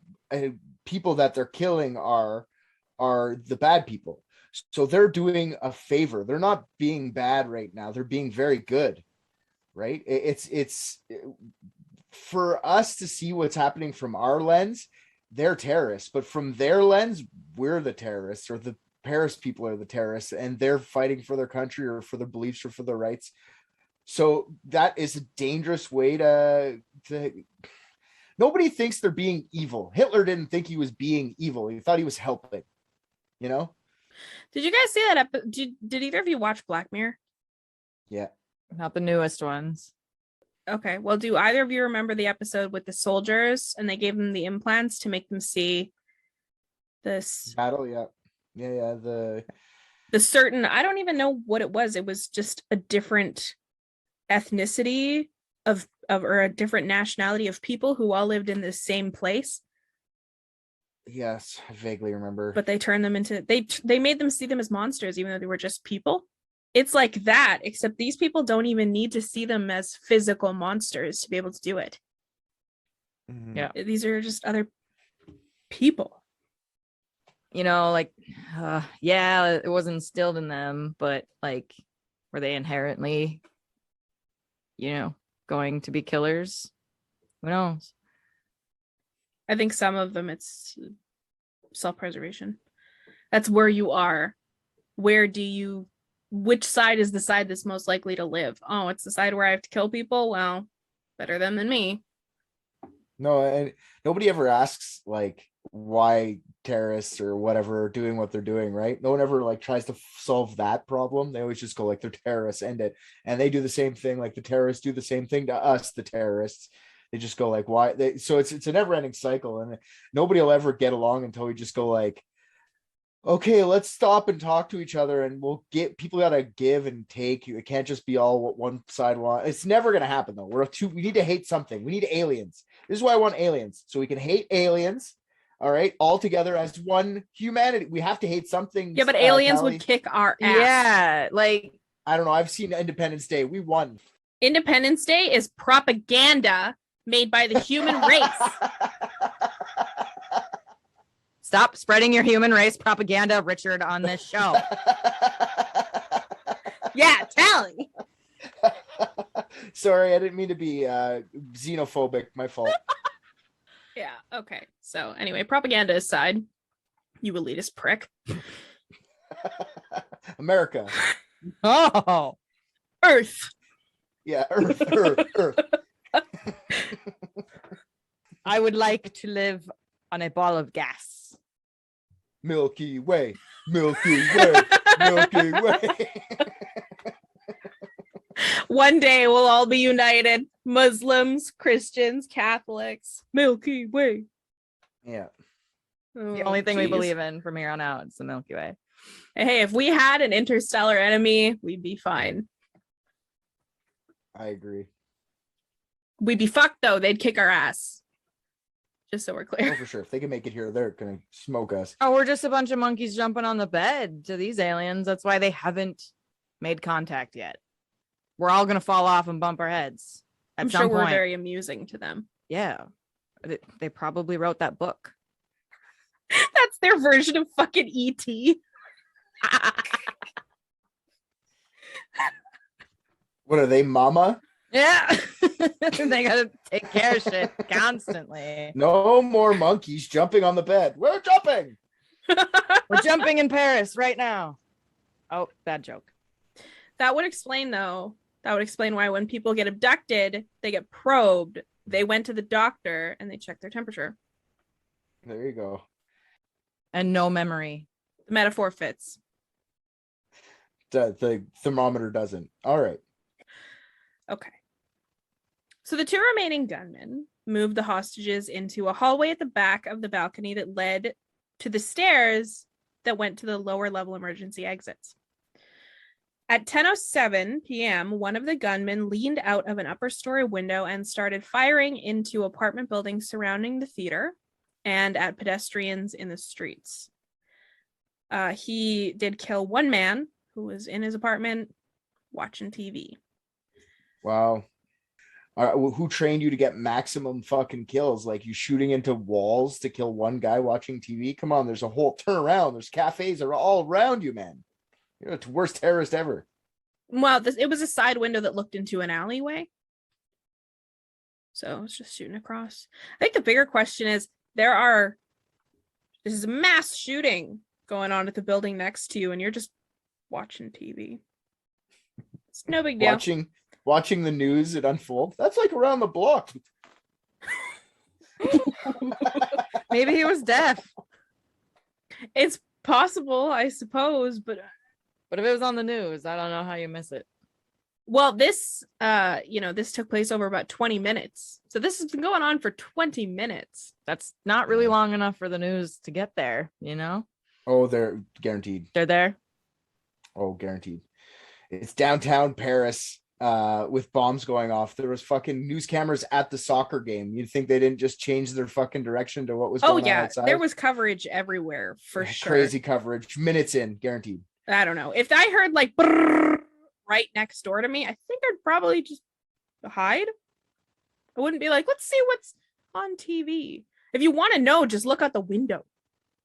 [SPEAKER 3] people that they're killing are the bad people. So they're doing a favor. They're not being bad right now. They're being very good, right? It's for us to see what's happening from our lens. They're terrorists, but from their lens, we're the terrorists, or the Paris people are the terrorists, and they're fighting for their country or for their beliefs or for their rights. So that is a dangerous way to nobody thinks they're being evil. Hitler didn't think he was being evil. He thought he was helping, you know?
[SPEAKER 1] Did you guys see that? Did either of you watch Black Mirror?
[SPEAKER 3] Yeah.
[SPEAKER 2] Not the newest ones.
[SPEAKER 1] Okay. Well, do either of you remember the episode with the soldiers and they gave them the implants to make them see this
[SPEAKER 3] Battle? Yeah. Yeah.
[SPEAKER 1] I don't even know what it was. It was just a different ethnicity of or a different nationality of people who all lived in the same place.
[SPEAKER 3] Yes, I vaguely remember.
[SPEAKER 1] But they turned them into they made them see them as monsters, even though they were just people. It's like that, except these people don't even need to see them as physical monsters to be able to do it.
[SPEAKER 2] Yeah,
[SPEAKER 1] these are just other people.
[SPEAKER 2] Like, yeah, it was instilled in them, but like, were they inherently, going to be killers? Who knows?
[SPEAKER 1] I think some of them it's self-preservation. That's where you are. Which side is the side that's most likely to live? Oh, it's the side where I have to kill people? Well, better them than me.
[SPEAKER 3] No, and nobody ever asks like why terrorists or whatever are doing what they're doing, right? No one ever like tries to solve that problem. They always just go like, they're terrorists, end it. And they do the same thing, like the terrorists do the same thing to us, the terrorists. They just go like, why? So it's a never-ending cycle, and nobody will ever get along until we just go like, okay, let's stop and talk to each other, and we'll get people got to give and take. It can't just be all what one side wants. It's never going to happen though. We need to hate something. We need aliens. This is why I want aliens, so we can hate aliens. All right, all together as one humanity. We have to hate something.
[SPEAKER 1] Yeah, but aliens would kick our ass.
[SPEAKER 2] Yeah, like,
[SPEAKER 3] I don't know. I've seen Independence Day. We won.
[SPEAKER 1] Independence Day is propaganda made by the human race.
[SPEAKER 2] Stop spreading your human race propaganda, Richard, on this show.
[SPEAKER 1] Yeah, tally.
[SPEAKER 3] Sorry, I didn't mean to be xenophobic. My fault.
[SPEAKER 1] Yeah, okay. So anyway, propaganda aside, you elitist prick.
[SPEAKER 3] America.
[SPEAKER 2] Oh.
[SPEAKER 1] Earth.
[SPEAKER 3] Yeah, Earth.
[SPEAKER 2] I would like to live on a ball of gas.
[SPEAKER 3] Milky Way, Milky Way, Milky Way.
[SPEAKER 1] One day we'll all be united. Muslims, Christians, Catholics. Milky Way.
[SPEAKER 3] Yeah.
[SPEAKER 2] The only thing we believe in from here on out is the Milky Way.
[SPEAKER 1] Hey, if we had an interstellar enemy, we'd be fine.
[SPEAKER 3] I agree.
[SPEAKER 1] We'd be fucked though. They'd kick our ass. Just so we're clear.
[SPEAKER 3] Oh, for sure. If they can make it here, they're gonna smoke us.
[SPEAKER 2] Oh, we're just a bunch of monkeys jumping on the bed to these aliens. That's why they haven't made contact yet. We're all gonna fall off and bump our heads.
[SPEAKER 1] I'm sure we're very amusing to them.
[SPEAKER 2] Yeah. They probably wrote that book.
[SPEAKER 1] That's their version of fucking E.T.
[SPEAKER 3] What are they, mama?
[SPEAKER 2] Yeah. They gotta take care of shit constantly.
[SPEAKER 3] No more monkeys jumping on the bed. We're jumping.
[SPEAKER 2] We're jumping in Paris right now. Oh, bad joke.
[SPEAKER 1] That would explain why when people get abducted, they get probed. They went to the doctor and they checked their temperature.
[SPEAKER 3] There you go.
[SPEAKER 2] And no memory.
[SPEAKER 1] The metaphor fits.
[SPEAKER 3] The thermometer doesn't. All right.
[SPEAKER 1] Okay. So the two remaining gunmen moved the hostages into a hallway at the back of the balcony that led to the stairs that went to the lower level emergency exits. At 10:07 p.m., one of the gunmen leaned out of an upper story window and started firing into apartment buildings surrounding the theater and at pedestrians in the streets. He did kill one man who was in his apartment watching TV.
[SPEAKER 3] Wow. Who trained you to get maximum fucking kills? Like you shooting into walls to kill one guy watching TV? Come on, there's a whole turn around. There's cafes that are all around you, man. You're the worst terrorist ever. Well,
[SPEAKER 1] it was a side window that looked into an alleyway. So it's just shooting across. I think the bigger question is this is a mass shooting going on at the building next to you, and you're just watching TV. It's no big deal.
[SPEAKER 3] Watching the news, it unfolds. That's like around the block.
[SPEAKER 2] Maybe he was deaf.
[SPEAKER 1] It's possible, I suppose, but
[SPEAKER 2] if it was on the news, I don't know how you miss it.
[SPEAKER 1] Well, this took place over about 20 minutes. So this has been going on for 20 minutes.
[SPEAKER 2] That's not really long enough for the news to get there, you know?
[SPEAKER 3] Oh, they're guaranteed.
[SPEAKER 2] They're there?
[SPEAKER 3] Oh, guaranteed. It's downtown Paris with bombs going off. There was fucking news cameras at the soccer game. You'd think they didn't just change their fucking direction to what was going on outside.
[SPEAKER 1] There was coverage everywhere for sure.
[SPEAKER 3] Crazy coverage. Minutes in, guaranteed.
[SPEAKER 1] I don't know. If I heard like brrr right next door to me, I think I'd probably just hide. I wouldn't be like, let's see what's on TV. If you want to know, just look out the window.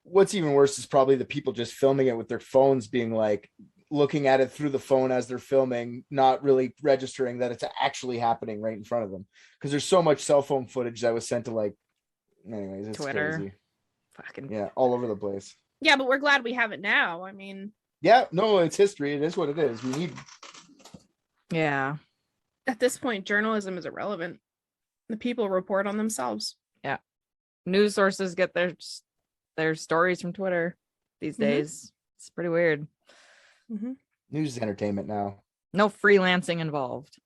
[SPEAKER 3] What's even worse is probably the people just filming it with their phones, being like looking at it through the phone as they're filming, not really registering that it's actually happening right in front of them. Because there's so much cell phone footage that was sent to like, anyways, it's
[SPEAKER 2] Twitter.
[SPEAKER 3] crazy.
[SPEAKER 2] Fucking
[SPEAKER 3] yeah, all over the place.
[SPEAKER 1] Yeah, but we're glad we have it now. I mean,
[SPEAKER 3] yeah, no, it's history. It is what it is. We need.
[SPEAKER 2] Yeah.
[SPEAKER 1] At this point, journalism is irrelevant. The people report on themselves.
[SPEAKER 2] Yeah. News sources get their stories from Twitter these days. It's pretty weird.
[SPEAKER 3] News is entertainment now.
[SPEAKER 2] No freelancing involved.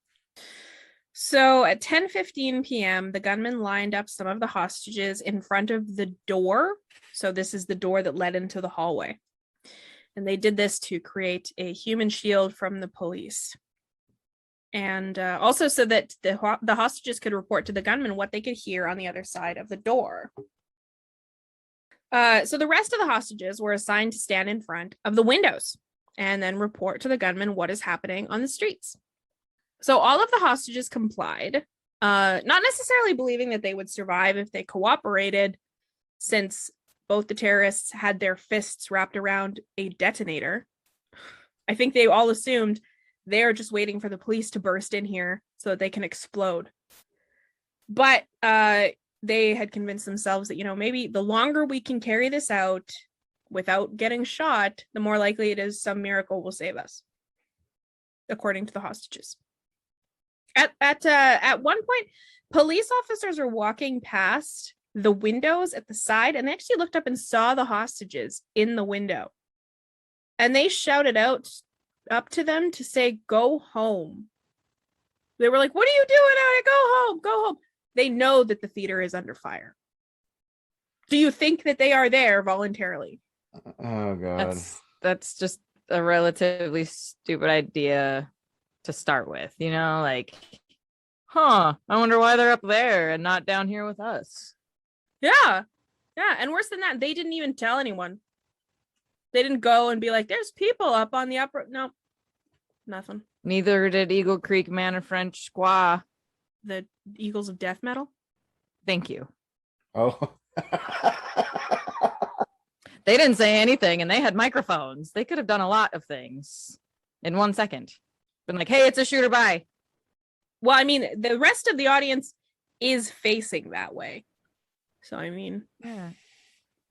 [SPEAKER 1] So at 10:15 p.m., the gunman lined up some of the hostages in front of the door. So this is the door that led into the hallway. And they did this to create a human shield from the police. And also so that the hostages could report to the gunman what they could hear on the other side of the door. So the rest of the hostages were assigned to stand in front of the windows and then report to the gunman what is happening on the streets. So all of the hostages complied, not necessarily believing that they would survive if they cooperated, since both the terrorists had their fists wrapped around a detonator. I think they all assumed they're just waiting for the police to burst in here so that they can explode. But they had convinced themselves that, maybe the longer we can carry this out without getting shot, the more likely it is some miracle will save us, according to the hostages. At one point, police officers are walking past the windows at the side, and they actually looked up and saw the hostages in the window. And they shouted out up to them to say, go home. They were like, what are you doing out here? Go home, go home. They know that the theater is under fire. Do you think that they are there voluntarily?
[SPEAKER 3] Oh, God.
[SPEAKER 2] That's just a relatively stupid idea to start with, like, I wonder why they're up there and not down here with us.
[SPEAKER 1] Yeah. And worse than that, they didn't even tell anyone. They didn't go and be like, there's people up on the upper. No, nothing.
[SPEAKER 2] Neither did Eagle Creek Man and French Squaw.
[SPEAKER 1] The Eagles of Death Metal.
[SPEAKER 2] Thank you.
[SPEAKER 3] Oh.
[SPEAKER 2] They didn't say anything, and they had microphones. They could have done a lot of things in 1 second. Been like, hey, it's a shooter, bye.
[SPEAKER 1] Well, I mean, the rest of the audience is facing that way. So, I mean,
[SPEAKER 2] yeah.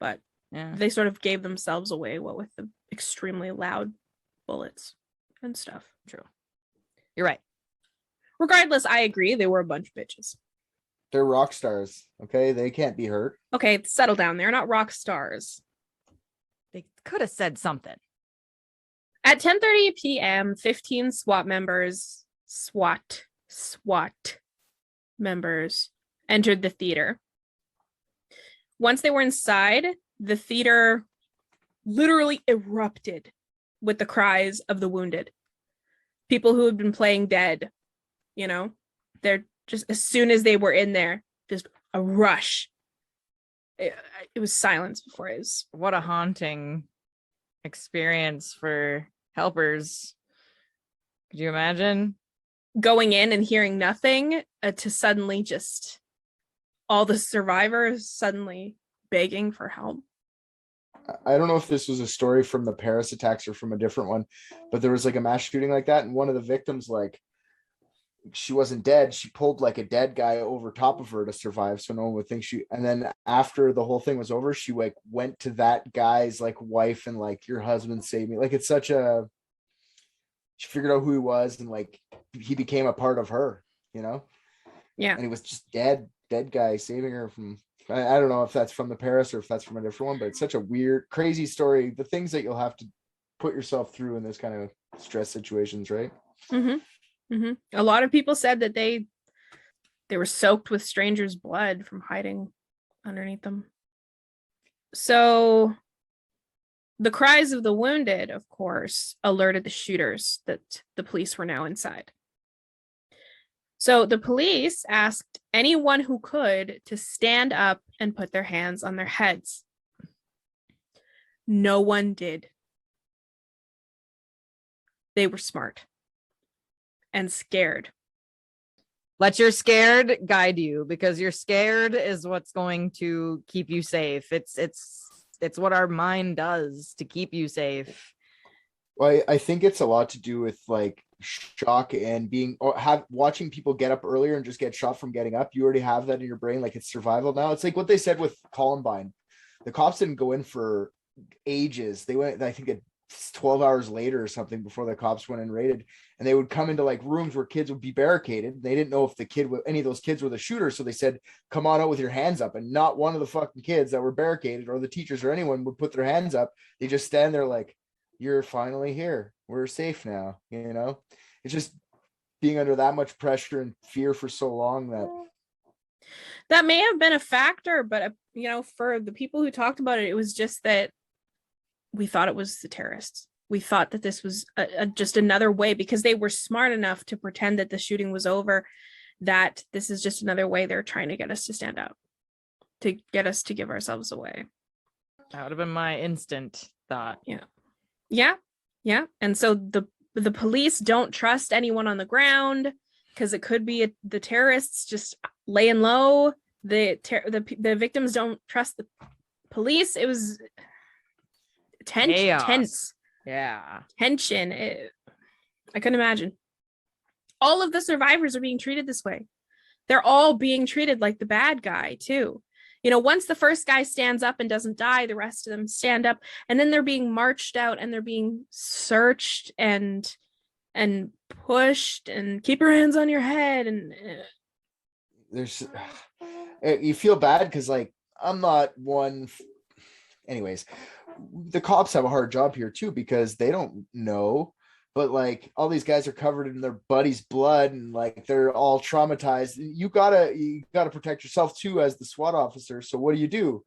[SPEAKER 1] But
[SPEAKER 2] yeah,
[SPEAKER 1] they sort of gave themselves away, what with the extremely loud bullets and stuff.
[SPEAKER 2] True. You're right.
[SPEAKER 1] Regardless, I agree. They were a bunch of bitches.
[SPEAKER 3] They're rock stars. Okay. They can't be hurt.
[SPEAKER 1] Okay. Settle down. They're not rock stars.
[SPEAKER 2] They could have said something.
[SPEAKER 1] At 10:30 p.m., 15 SWAT members entered the theater. Once they were inside, the theater literally erupted with the cries of the wounded. People who had been playing dead, they're just, as soon as they were in there, just a rush. It was silence before it was.
[SPEAKER 2] What a haunting experience for helpers. Could you imagine
[SPEAKER 1] going in and hearing nothing to suddenly just all the survivors suddenly begging for help?
[SPEAKER 3] I don't know if this was a story from the Paris attacks or from a different one, but there was like a mass shooting like that, and one of the victims, like, she wasn't dead. She pulled like a dead guy over top of her to survive, so no one would think she. And then after the whole thing was over, she like went to that guy's like wife and like, your husband saved me. Like, it's such a. She figured out who he was, and like he became a part of her,
[SPEAKER 1] Yeah.
[SPEAKER 3] And he was just dead guy saving her from. I don't know if that's from the Paris or if that's from a different one, but it's such a weird, crazy story. The things that you'll have to put yourself through in this kind of stress situations, right?
[SPEAKER 1] Mm-hmm. Mm-hmm. A lot of people said that they were soaked with strangers' blood from hiding underneath them. So The cries of the wounded, of course, alerted the shooters that the police were now inside. So the police asked anyone who could to stand up and put their hands on their heads. No one did. They were smart and scared.
[SPEAKER 2] Let your scared guide you, because your scared is what's going to keep you safe. It's what our mind does to keep you safe.
[SPEAKER 3] Well, I think it's a lot to do with like shock and watching people get up earlier and just get shot from getting up. You already have that in your brain, like it's survival now. It's like what they said with Columbine. The cops didn't go in for ages. They went, I think, 12 hours later or something before the cops went and raided, and they would come into like rooms where kids would be barricaded. They didn't know if any of those kids were the shooters, so they said, come on out with your hands up, and not one of the fucking kids that were barricaded or the teachers or anyone would put their hands up. They just stand there like, you're finally here, we're safe now. It's just being under that much pressure and fear for so long
[SPEAKER 1] that may have been a factor, but for the people who talked about it, it was just that we thought it was the terrorists. We thought that this was just another way, because they were smart enough to pretend that the shooting was over, that this is just another way they're trying to get us to stand up, to get us to give ourselves away.
[SPEAKER 2] That would have been my instant thought.
[SPEAKER 1] Yeah. And so the police don't trust anyone on the ground, because it could be the terrorists just laying low. The victims don't trust the police. It was tense.
[SPEAKER 2] Yeah.
[SPEAKER 1] Tension. I couldn't imagine. All of the survivors are being treated this way. They're all being treated like the bad guy too. Once the first guy stands up and doesn't die, the rest of them stand up, and then they're being marched out and they're being searched and pushed and keep your hands on your head. And
[SPEAKER 3] you feel bad because like I'm not one. Anyways, the cops have a hard job here too, because they don't know, but like all these guys are covered in their buddy's blood and like they're all traumatized. You gotta protect yourself too as the SWAT officer. So what do?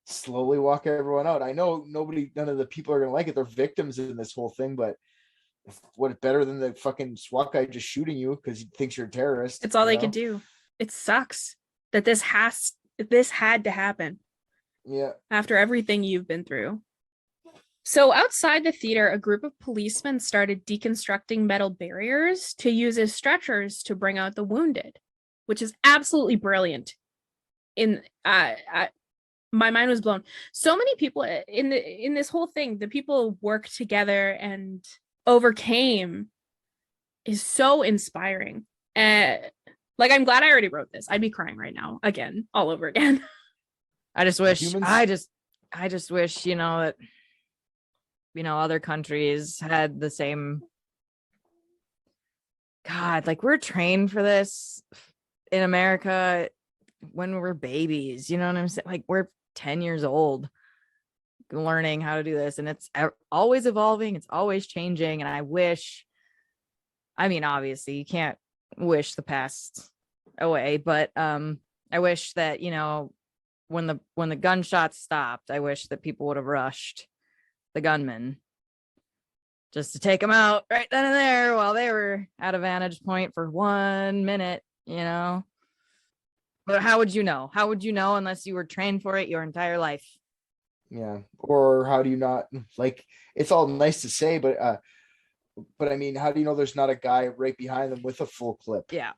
[SPEAKER 3] Slowly walk everyone out. I know none of the people are gonna like it. They're victims in this whole thing, but what better than the fucking SWAT guy just shooting you because he thinks you're a terrorist?
[SPEAKER 1] It's all they could do. It sucks that this had to happen.
[SPEAKER 3] Yeah.
[SPEAKER 1] After everything you've been through. So outside the theater, a group of policemen started deconstructing metal barriers to use as stretchers to bring out the wounded, which is absolutely brilliant. My mind was blown. So many people in this whole thing, the people worked together and overcame, is so inspiring. Like, I'm glad I already wrote this. I'd be crying right now again, all over again.
[SPEAKER 2] I just wish I just wish, that, other countries had the same. God, like we're trained for this in America when we're babies, you know what I'm saying? Like we're 10 years old learning how to do this, and it's always evolving. It's always changing. And obviously you can't wish the past away, but I wish that, when the gunshots stopped, I wish that people would have rushed the gunmen just to take them out right then and there while they were at a vantage point for 1 minute, But how would you know? How would you know unless you were trained for it your entire life?
[SPEAKER 3] Yeah. Or how do you not, like, it's all nice to say, but I mean, how do you know there's not a guy right behind them with a full clip?
[SPEAKER 2] Yeah.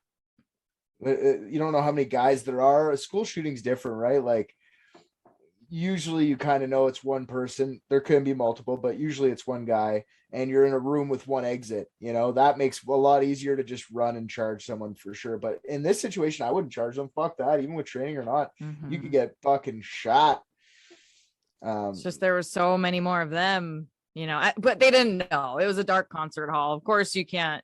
[SPEAKER 3] You don't know how many guys there are. A school shooting's different, right? Like usually you kind of know it's one person. There can be multiple, but usually it's one guy, and you're in a room with one exit. That makes a lot easier to just run and charge someone for sure. But in this situation, I wouldn't charge them. Fuck that. Even with training or not, you could get fucking shot.
[SPEAKER 2] It's just there were so many more of them, but they didn't know. It was a dark concert hall. Of course you can't.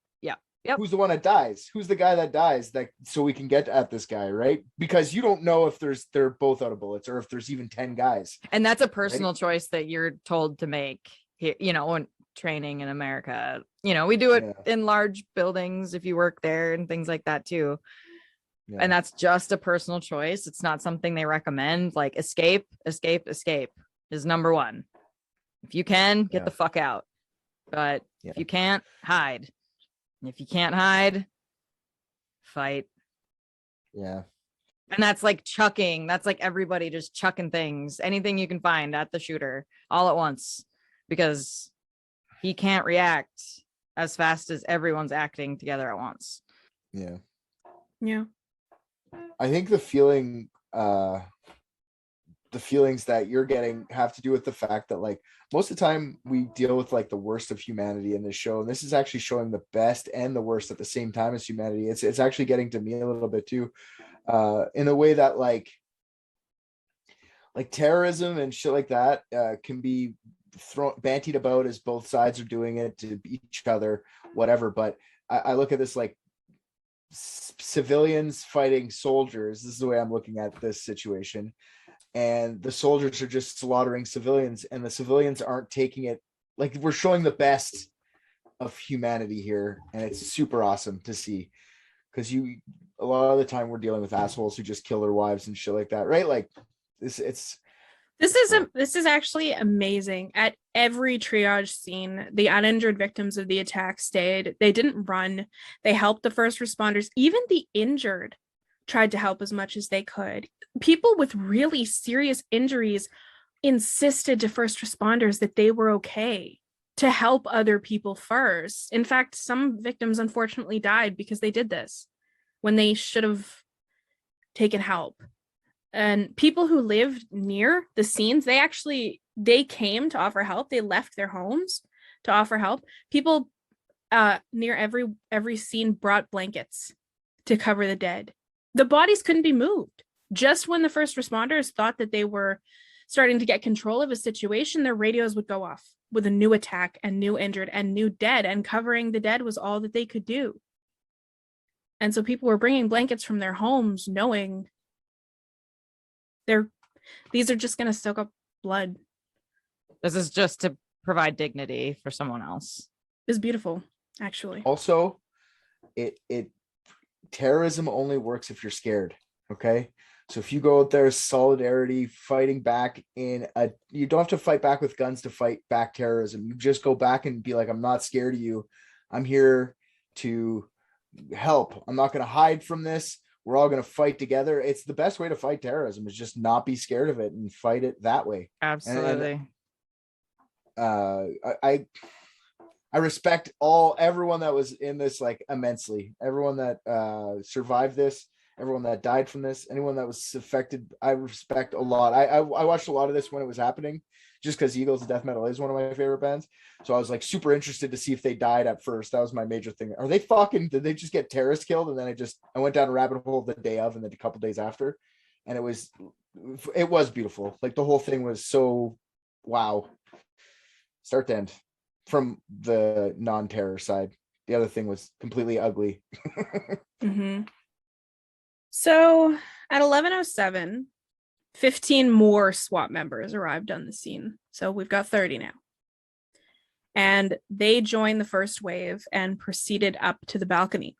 [SPEAKER 2] Yep.
[SPEAKER 3] Who's the one that dies? Who's the guy that dies? So we can get at this guy, right? Because you don't know if they're both out of bullets or if there's even 10 guys.
[SPEAKER 2] And that's a personal choice that you're told to make here, when training in America. We do it in large buildings if you work there and things like that too. Yeah. And that's just a personal choice. It's not something they recommend. Like escape is number one. If you can, get
[SPEAKER 3] Yeah.
[SPEAKER 2] the fuck out. But
[SPEAKER 3] Yeah.
[SPEAKER 2] if you can't, hide. And if you can't hide, fight.
[SPEAKER 3] Yeah.
[SPEAKER 2] And that's like chucking. That's like everybody just chucking things, anything you can find at the shooter all at once, because he can't react as fast as everyone's acting together at once.
[SPEAKER 3] Yeah.
[SPEAKER 1] Yeah.
[SPEAKER 3] I think the feelings that you're getting have to do with the fact that like most of the time we deal with like the worst of humanity in this show, and this is actually showing the best and the worst at the same time as humanity. It's actually getting to me a little bit too, in a way that like terrorism and shit like that can be bantied about as both sides are doing it to each other, whatever. But I look at this like civilians fighting soldiers. This is the way I'm looking at this situation. And the soldiers are just slaughtering civilians, and the civilians aren't taking it. Like, we're showing the best of humanity here, and it's super awesome to see, because a lot of the time we're dealing with assholes who just kill their wives and shit like that, right? Like this
[SPEAKER 1] is actually amazing. At every triage scene, the uninjured victims of the attack stayed. They didn't run. They helped the first responders. Even the injured tried to help as much as they could. People with really serious injuries insisted to first responders that they were okay to help other people first. In fact, some victims unfortunately died because they did this when they should have taken help. And people who lived near the scenes, they came to offer help. They left their homes to offer help. People near every scene brought blankets to cover the dead. The bodies couldn't be moved. Just when the first responders thought that they were starting to get control of a situation, their radios would go off with a new attack and new injured and new dead, and covering the dead was all that they could do. And so people were bringing blankets from their homes knowing these are just going to soak up blood.
[SPEAKER 2] This is just to provide dignity for someone else.
[SPEAKER 1] It's beautiful, actually.
[SPEAKER 3] Also, it terrorism only works if you're scared. Okay, so if you go out there, solidarity, fighting back you don't have to fight back with guns to fight back terrorism. You just go back and be like, I'm not scared of you. I'm here to help. I'm not going to hide from this. We're all going to fight together. It's the best way to fight terrorism, is just not be scared of it and fight it that way.
[SPEAKER 2] Absolutely.
[SPEAKER 3] I respect everyone that was in this, like, immensely. Everyone that survived this, everyone that died from this, anyone that was affected, I respect a lot. I watched a lot of this when it was happening, just because Eagles of Death Metal is one of my favorite bands. So I was like super interested to see if they died at first. That was my major thing. Did they just get terrorists killed? And then I went down a rabbit hole the day of, and then a couple days after, and it was beautiful. Like, the whole thing was so wow, start to end, from the non-terror side. The other thing was completely ugly.
[SPEAKER 1] Mm-hmm. So at 11:07, 15 more SWAT members arrived on the scene. So we've got 30 now. And they joined the first wave and proceeded up to the balcony.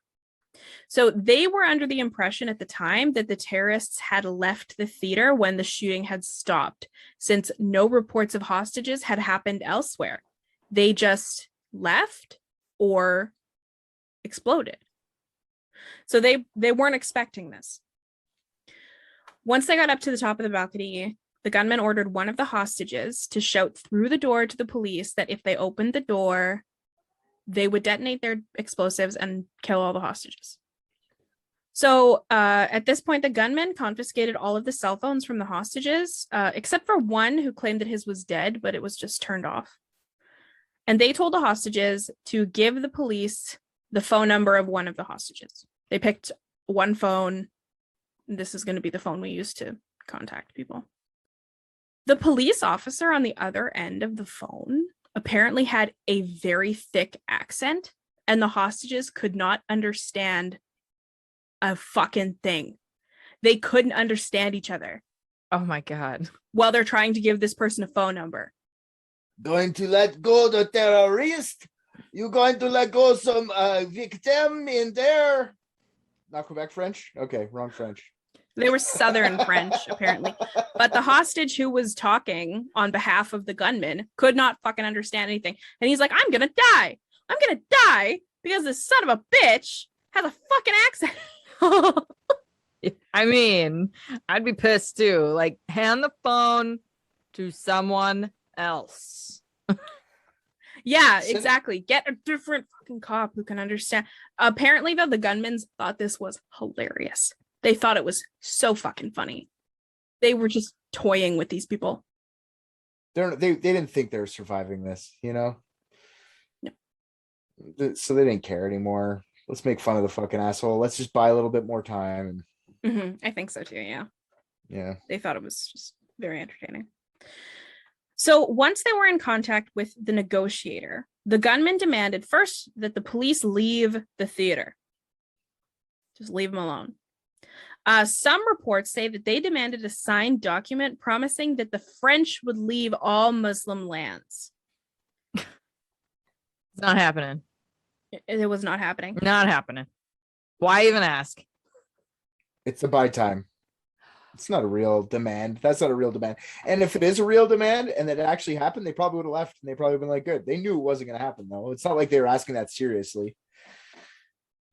[SPEAKER 1] So they were under the impression at the time that the terrorists had left the theater when the shooting had stopped, since no reports of hostages had happened elsewhere. They just left or exploded. So they weren't expecting this. Once they got up to the top of the balcony, the gunman ordered one of the hostages to shout through the door to the police that if they opened the door, they would detonate their explosives and kill all the hostages. So at this point, the gunman confiscated all of the cell phones from the hostages, except for one who claimed that his was dead, but it was just turned off. And they told the hostages to give the police the phone number of one of the hostages. They picked one phone. This is going to be the phone we use to contact people. The police officer on the other end of the phone apparently had a very thick accent, and the hostages could not understand a fucking thing. They couldn't understand each other.
[SPEAKER 2] Oh my God.
[SPEAKER 1] While they're trying to give this person a phone number.
[SPEAKER 3] Going to let go the terrorist? You going to let go some victim in there? Not Quebec French? Okay, wrong French.
[SPEAKER 1] They were Southern French, apparently. But the hostage who was talking on behalf of the gunman could not fucking understand anything. And he's like, I'm gonna die. I'm gonna die because this son of a bitch has a fucking accent.
[SPEAKER 2] I mean, I'd be pissed too. Like, hand the phone to someone else.
[SPEAKER 1] Yeah, exactly. Get a different fucking cop who can understand. Apparently, though, the gunmen thought this was hilarious. They thought it was so fucking funny. They were just toying with these people.
[SPEAKER 3] They didn't think they were surviving this, you know?
[SPEAKER 1] No.
[SPEAKER 3] So they didn't care anymore. Let's make fun of the fucking asshole. Let's just buy a little bit more time.
[SPEAKER 1] I think so too, yeah.
[SPEAKER 3] Yeah.
[SPEAKER 1] They thought it was just very entertaining. So once they were in contact with the negotiator, the gunman demanded first that the police leave the theater. Just leave them alone. Some reports say that they demanded a signed document promising that the French would leave all Muslim lands.
[SPEAKER 2] It's not happening.
[SPEAKER 1] It was not happening.
[SPEAKER 2] Not happening. Why even ask?
[SPEAKER 3] It's a buy time. It's not a real demand. That's not a real demand. And if it is a real demand and that it actually happened, they probably would have left and they probably been like, good. They knew it wasn't going to happen though. It's not like they were asking that seriously.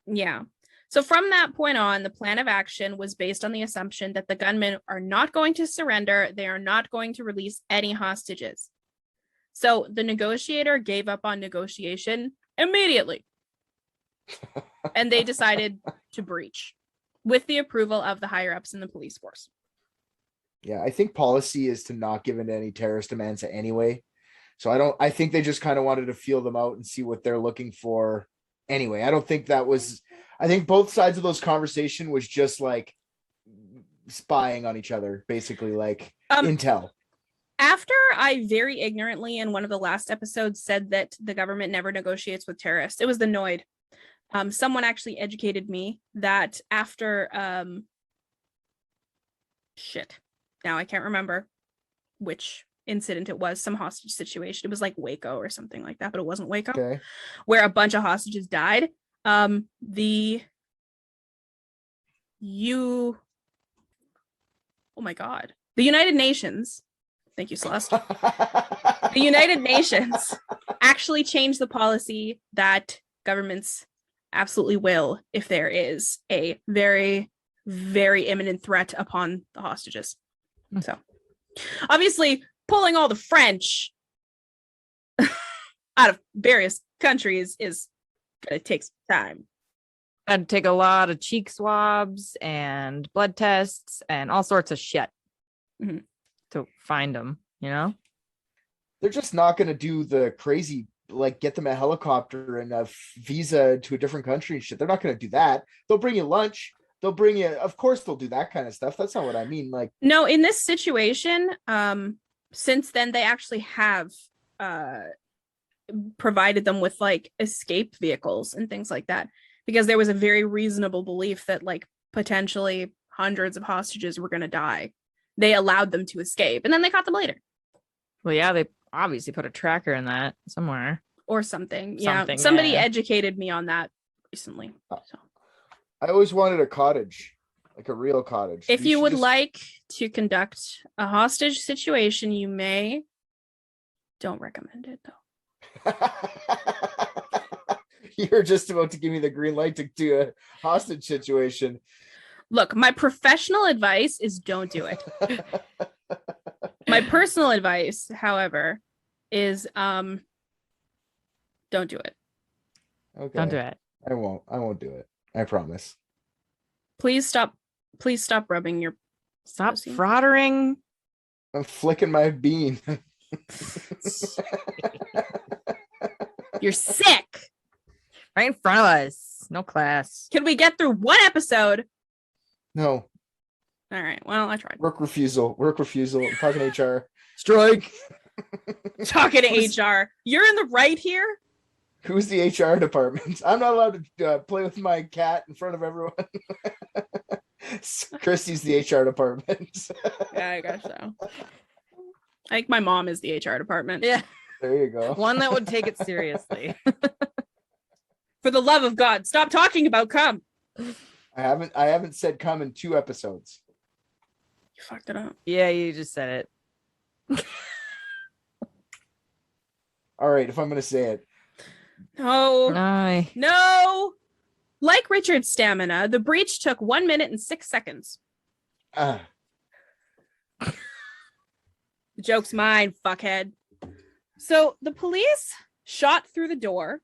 [SPEAKER 1] Yeah. So from that point on, the plan of action was based on the assumption that the gunmen are not going to surrender. They are not going to release any hostages. So the negotiator gave up on negotiation immediately. And they decided to breach with the approval of the higher ups in the police force.
[SPEAKER 3] Yeah, I think policy is to not give in to any terrorist demands anyway. So I think they just kind of wanted to feel them out and see what they're looking for anyway. I think both sides of those conversation was just like spying on each other, basically like intel.
[SPEAKER 1] After I very ignorantly in one of the last episodes said that the government never negotiates with terrorists, it was the Noid. Someone actually educated me that after now I can't remember which incident it was, some hostage situation. It was like Waco or something like that, but it wasn't Waco.
[SPEAKER 3] Okay.
[SPEAKER 1] Where a bunch of hostages died. The United Nations, thank you, Celeste. The United Nations actually changed the policy that governments absolutely will if there is a very, very imminent threat upon the hostages. So obviously pulling all the French out of various countries is going to take some time.
[SPEAKER 2] I'd take a lot of cheek swabs and blood tests and all sorts of shit to find them, you know?
[SPEAKER 3] They're just not going to do the crazy, like get them a helicopter and a visa to a different country and shit. They're not going to do that. They'll bring you lunch. They'll bring you, of course they'll do that kind of stuff. That's not what I mean. Like,
[SPEAKER 1] no, in this situation, since then they actually have provided them with like escape vehicles and things like that, because there was a very reasonable belief that like potentially hundreds of hostages were going to die. They allowed them to escape and then they caught them later.
[SPEAKER 2] Well, yeah, they obviously put a tracker in that somewhere
[SPEAKER 1] or something. Yeah, somebody educated me on that recently. So
[SPEAKER 3] I always wanted a cottage, like a real cottage.
[SPEAKER 1] If you would like to conduct a hostage situation, you may. Don't recommend it though.
[SPEAKER 3] You're just about to give me the green light to do a hostage situation.
[SPEAKER 1] Look, my professional advice is don't do it. My personal advice, however, is don't do it.
[SPEAKER 3] Okay.
[SPEAKER 2] Don't do it.
[SPEAKER 3] I won't do it. I promise.
[SPEAKER 1] Please stop rubbing your
[SPEAKER 2] Stop
[SPEAKER 1] pussy.
[SPEAKER 2] frottering.
[SPEAKER 3] I'm flicking my bean.
[SPEAKER 1] You're sick.
[SPEAKER 2] Right in front of us. No class.
[SPEAKER 1] Can we get through one episode?
[SPEAKER 3] No.
[SPEAKER 1] All right. Well, I tried.
[SPEAKER 3] Work refusal. I'm talking HR.
[SPEAKER 2] Strike.
[SPEAKER 1] Talking to HR. You're in the right here.
[SPEAKER 3] Who's the HR department? I'm not allowed to play with my cat in front of everyone. Christy's the HR department.
[SPEAKER 1] Yeah, I guess so. I think my mom is the HR department.
[SPEAKER 2] Yeah.
[SPEAKER 3] There you go.
[SPEAKER 2] One that would take it seriously.
[SPEAKER 1] For the love of God, stop talking about cum.
[SPEAKER 3] I haven't said come in 2 episodes.
[SPEAKER 1] You fucked it up.
[SPEAKER 2] Yeah, you just said it.
[SPEAKER 3] All right, if I'm going to say it.
[SPEAKER 1] No. Like Richard's stamina, the breach took 1 minute and 6 seconds. The joke's mine, fuckhead. So the police shot through the door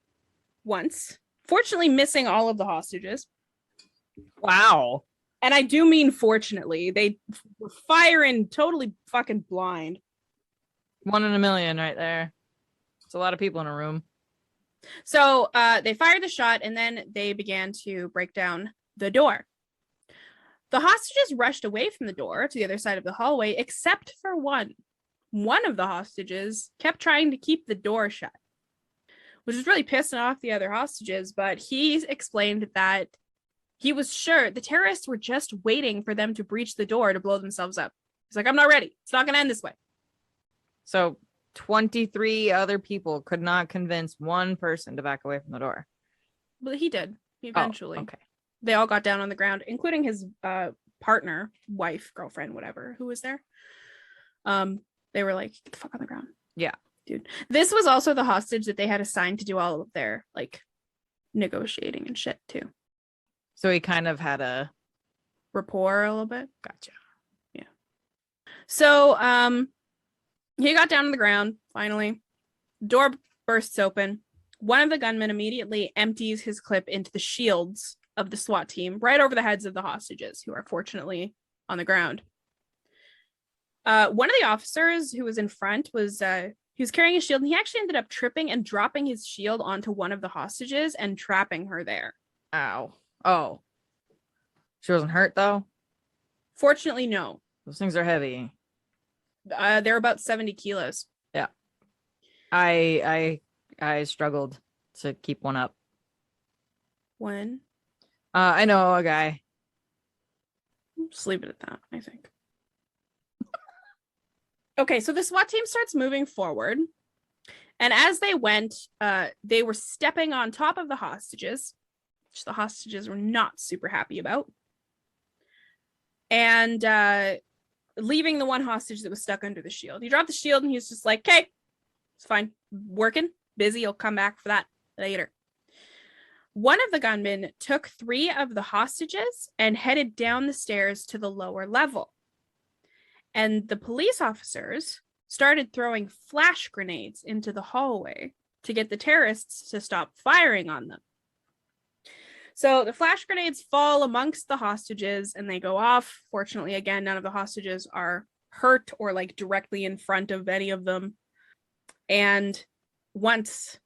[SPEAKER 1] once, fortunately missing all of the hostages.
[SPEAKER 2] Wow.
[SPEAKER 1] And I do mean fortunately. They were firing totally fucking blind.
[SPEAKER 2] 1 in a million right there. It's a lot of people in a room.
[SPEAKER 1] So they fired the shot and then they began to break down the door. The hostages rushed away from the door to the other side of the hallway, except for one. One of the hostages kept trying to keep the door shut, which was really pissing off the other hostages, but he explained that he was sure the terrorists were just waiting for them to breach the door to blow themselves up. He's like, I'm not ready. It's not going to end this way.
[SPEAKER 2] So 23 other people could not convince one person to back away from the door.
[SPEAKER 1] But he did eventually.
[SPEAKER 2] Oh, okay.
[SPEAKER 1] They all got down on the ground, including his partner, wife, girlfriend, whatever, who was there. They were like, get the fuck on the ground.
[SPEAKER 2] Yeah.
[SPEAKER 1] Dude. This was also the hostage that they had assigned to do all of their like negotiating and shit too.
[SPEAKER 2] So he kind of had a
[SPEAKER 1] rapport a little bit.
[SPEAKER 2] Gotcha.
[SPEAKER 1] Yeah. So he got down on the ground, finally. Door bursts open. One of the gunmen immediately empties his clip into the shields of the SWAT team, right over the heads of the hostages, who are fortunately on the ground. One of the officers who was in front was he was carrying a shield, and he actually ended up tripping and dropping his shield onto one of the hostages and trapping her there.
[SPEAKER 2] Ow. Oh. She wasn't hurt though?
[SPEAKER 1] Fortunately, no.
[SPEAKER 2] Those things are heavy.
[SPEAKER 1] They're about 70 kilos.
[SPEAKER 2] Yeah. I struggled to keep one up.
[SPEAKER 1] When?
[SPEAKER 2] I know a guy.
[SPEAKER 1] Just leave it at that, I think. Okay, so the SWAT team starts moving forward. And as they went, they were stepping on top of the hostages, which the hostages were not super happy about. And leaving the one hostage that was stuck under the shield. He dropped the shield and he was just like, okay, it's fine. Working, busy. I'll come back for that later. One of the gunmen took 3 of the hostages and headed down the stairs to the lower level. And the police officers started throwing flash grenades into the hallway to get the terrorists to stop firing on them. So the flash grenades fall amongst the hostages and they go off. Fortunately, again, none of the hostages are hurt or like directly in front of any of them. And once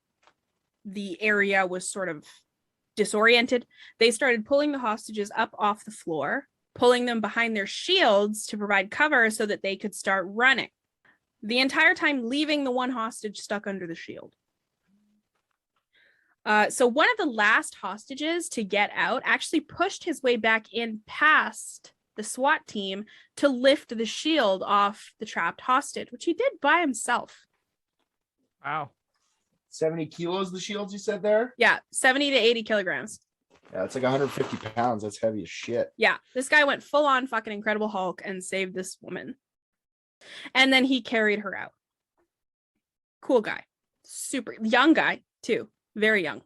[SPEAKER 1] the area was sort of disoriented, they started pulling the hostages up off the floor, pulling them behind their shields to provide cover so that they could start running. The entire time leaving the one hostage stuck under the shield. So one of the last hostages to get out actually pushed his way back in past the SWAT team to lift the shield off the trapped hostage, which he did by himself.
[SPEAKER 2] Wow.
[SPEAKER 3] 70 kilos, the shields you said there?
[SPEAKER 1] Yeah, 70 to 80 kilograms.
[SPEAKER 3] Yeah, it's like 150 pounds. That's heavy as shit.
[SPEAKER 1] Yeah, this guy went full on fucking Incredible Hulk and saved this woman. And then he carried her out. Cool guy. Super young guy, too. Very young.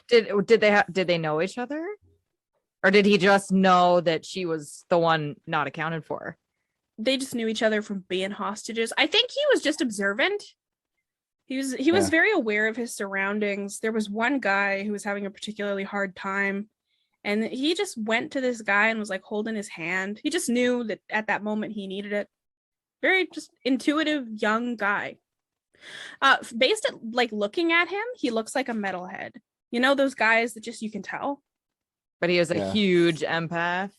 [SPEAKER 2] Did they know each other? Or did he just know that she was the one not accounted for?
[SPEAKER 1] They just knew each other from being hostages. I think he was just observant. He was very aware of his surroundings. There was one guy who was having a particularly hard time, and he just went to this guy and was like holding his hand. He just knew that at that moment he needed it. Very just intuitive young guy. Based at like looking at him, he looks like a metalhead. You know those guys that just you can tell.
[SPEAKER 2] But he was a huge empath.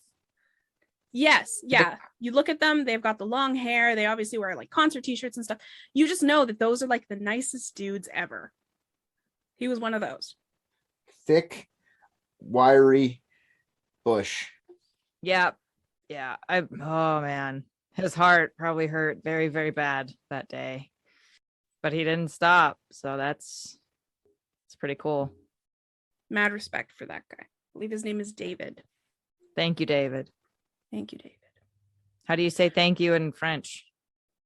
[SPEAKER 1] Yes, yeah. You look at them, they've got the long hair. They obviously wear like concert t-shirts and stuff. You just know that those are like the nicest dudes ever. He was one of those.
[SPEAKER 3] Thick, wiry bush.
[SPEAKER 2] Yeah. Yeah. Oh man. His heart probably hurt very, very bad that day. But he didn't stop. So it's pretty cool.
[SPEAKER 1] Mad respect for that guy. I believe his name is David.
[SPEAKER 2] Thank you, David.
[SPEAKER 1] Thank you, David.
[SPEAKER 2] How do you say thank you in French?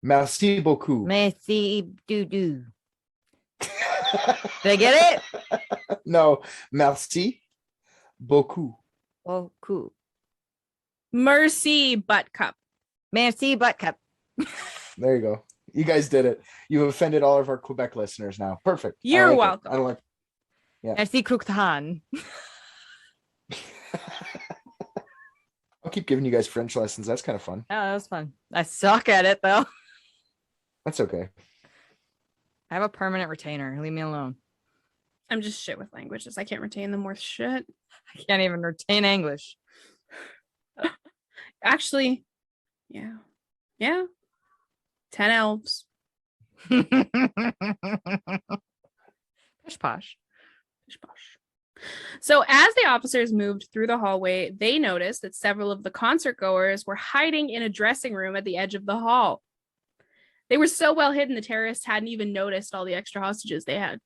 [SPEAKER 3] Merci beaucoup.
[SPEAKER 2] Merci du. Did I get it?
[SPEAKER 3] No, merci beaucoup.
[SPEAKER 2] Oh, cool.
[SPEAKER 1] Mercy Butcup.
[SPEAKER 2] Merci Butcup.
[SPEAKER 3] There you go. You guys did it. You offended all of our Quebec listeners now. Perfect.
[SPEAKER 1] You're welcome.
[SPEAKER 3] I don't like. Yeah.
[SPEAKER 2] Merci Croûtan.
[SPEAKER 3] I'll keep giving you guys French lessons. That's kind of fun.
[SPEAKER 2] Oh, that was fun. I suck at it though.
[SPEAKER 3] That's okay.
[SPEAKER 2] I have a permanent retainer. Leave me alone.
[SPEAKER 1] I'm just shit with languages. I can't retain them worth shit.
[SPEAKER 2] I can't even retain English.
[SPEAKER 1] Actually, yeah. 10 elves.
[SPEAKER 2] Pish posh.
[SPEAKER 1] Pish posh. So as the officers moved through the hallway, they noticed that several of the concert goers were hiding in a dressing room at the edge of the hall. They were so well hidden, the terrorists hadn't even noticed all the extra hostages they had.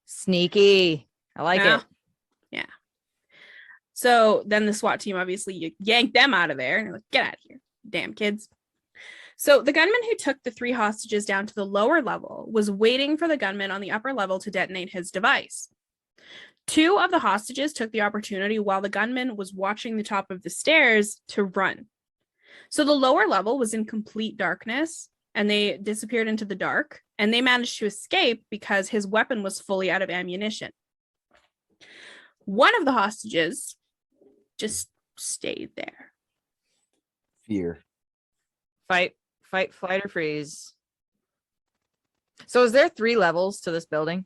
[SPEAKER 2] Sneaky. I like it.
[SPEAKER 1] Yeah. So then the SWAT team obviously yanked them out of there and they're like, get out of here, damn kids. So the gunman who took the 3 hostages down to the lower level was waiting for the gunman on the upper level to detonate his device. 2 of the hostages took the opportunity while the gunman was watching the top of the stairs to run. So the lower level was in complete darkness and they disappeared into the dark and they managed to escape because his weapon was fully out of ammunition. One of the hostages just stayed there.
[SPEAKER 3] Fear.
[SPEAKER 2] Fight, flight, or freeze. So is there 3 levels to this building?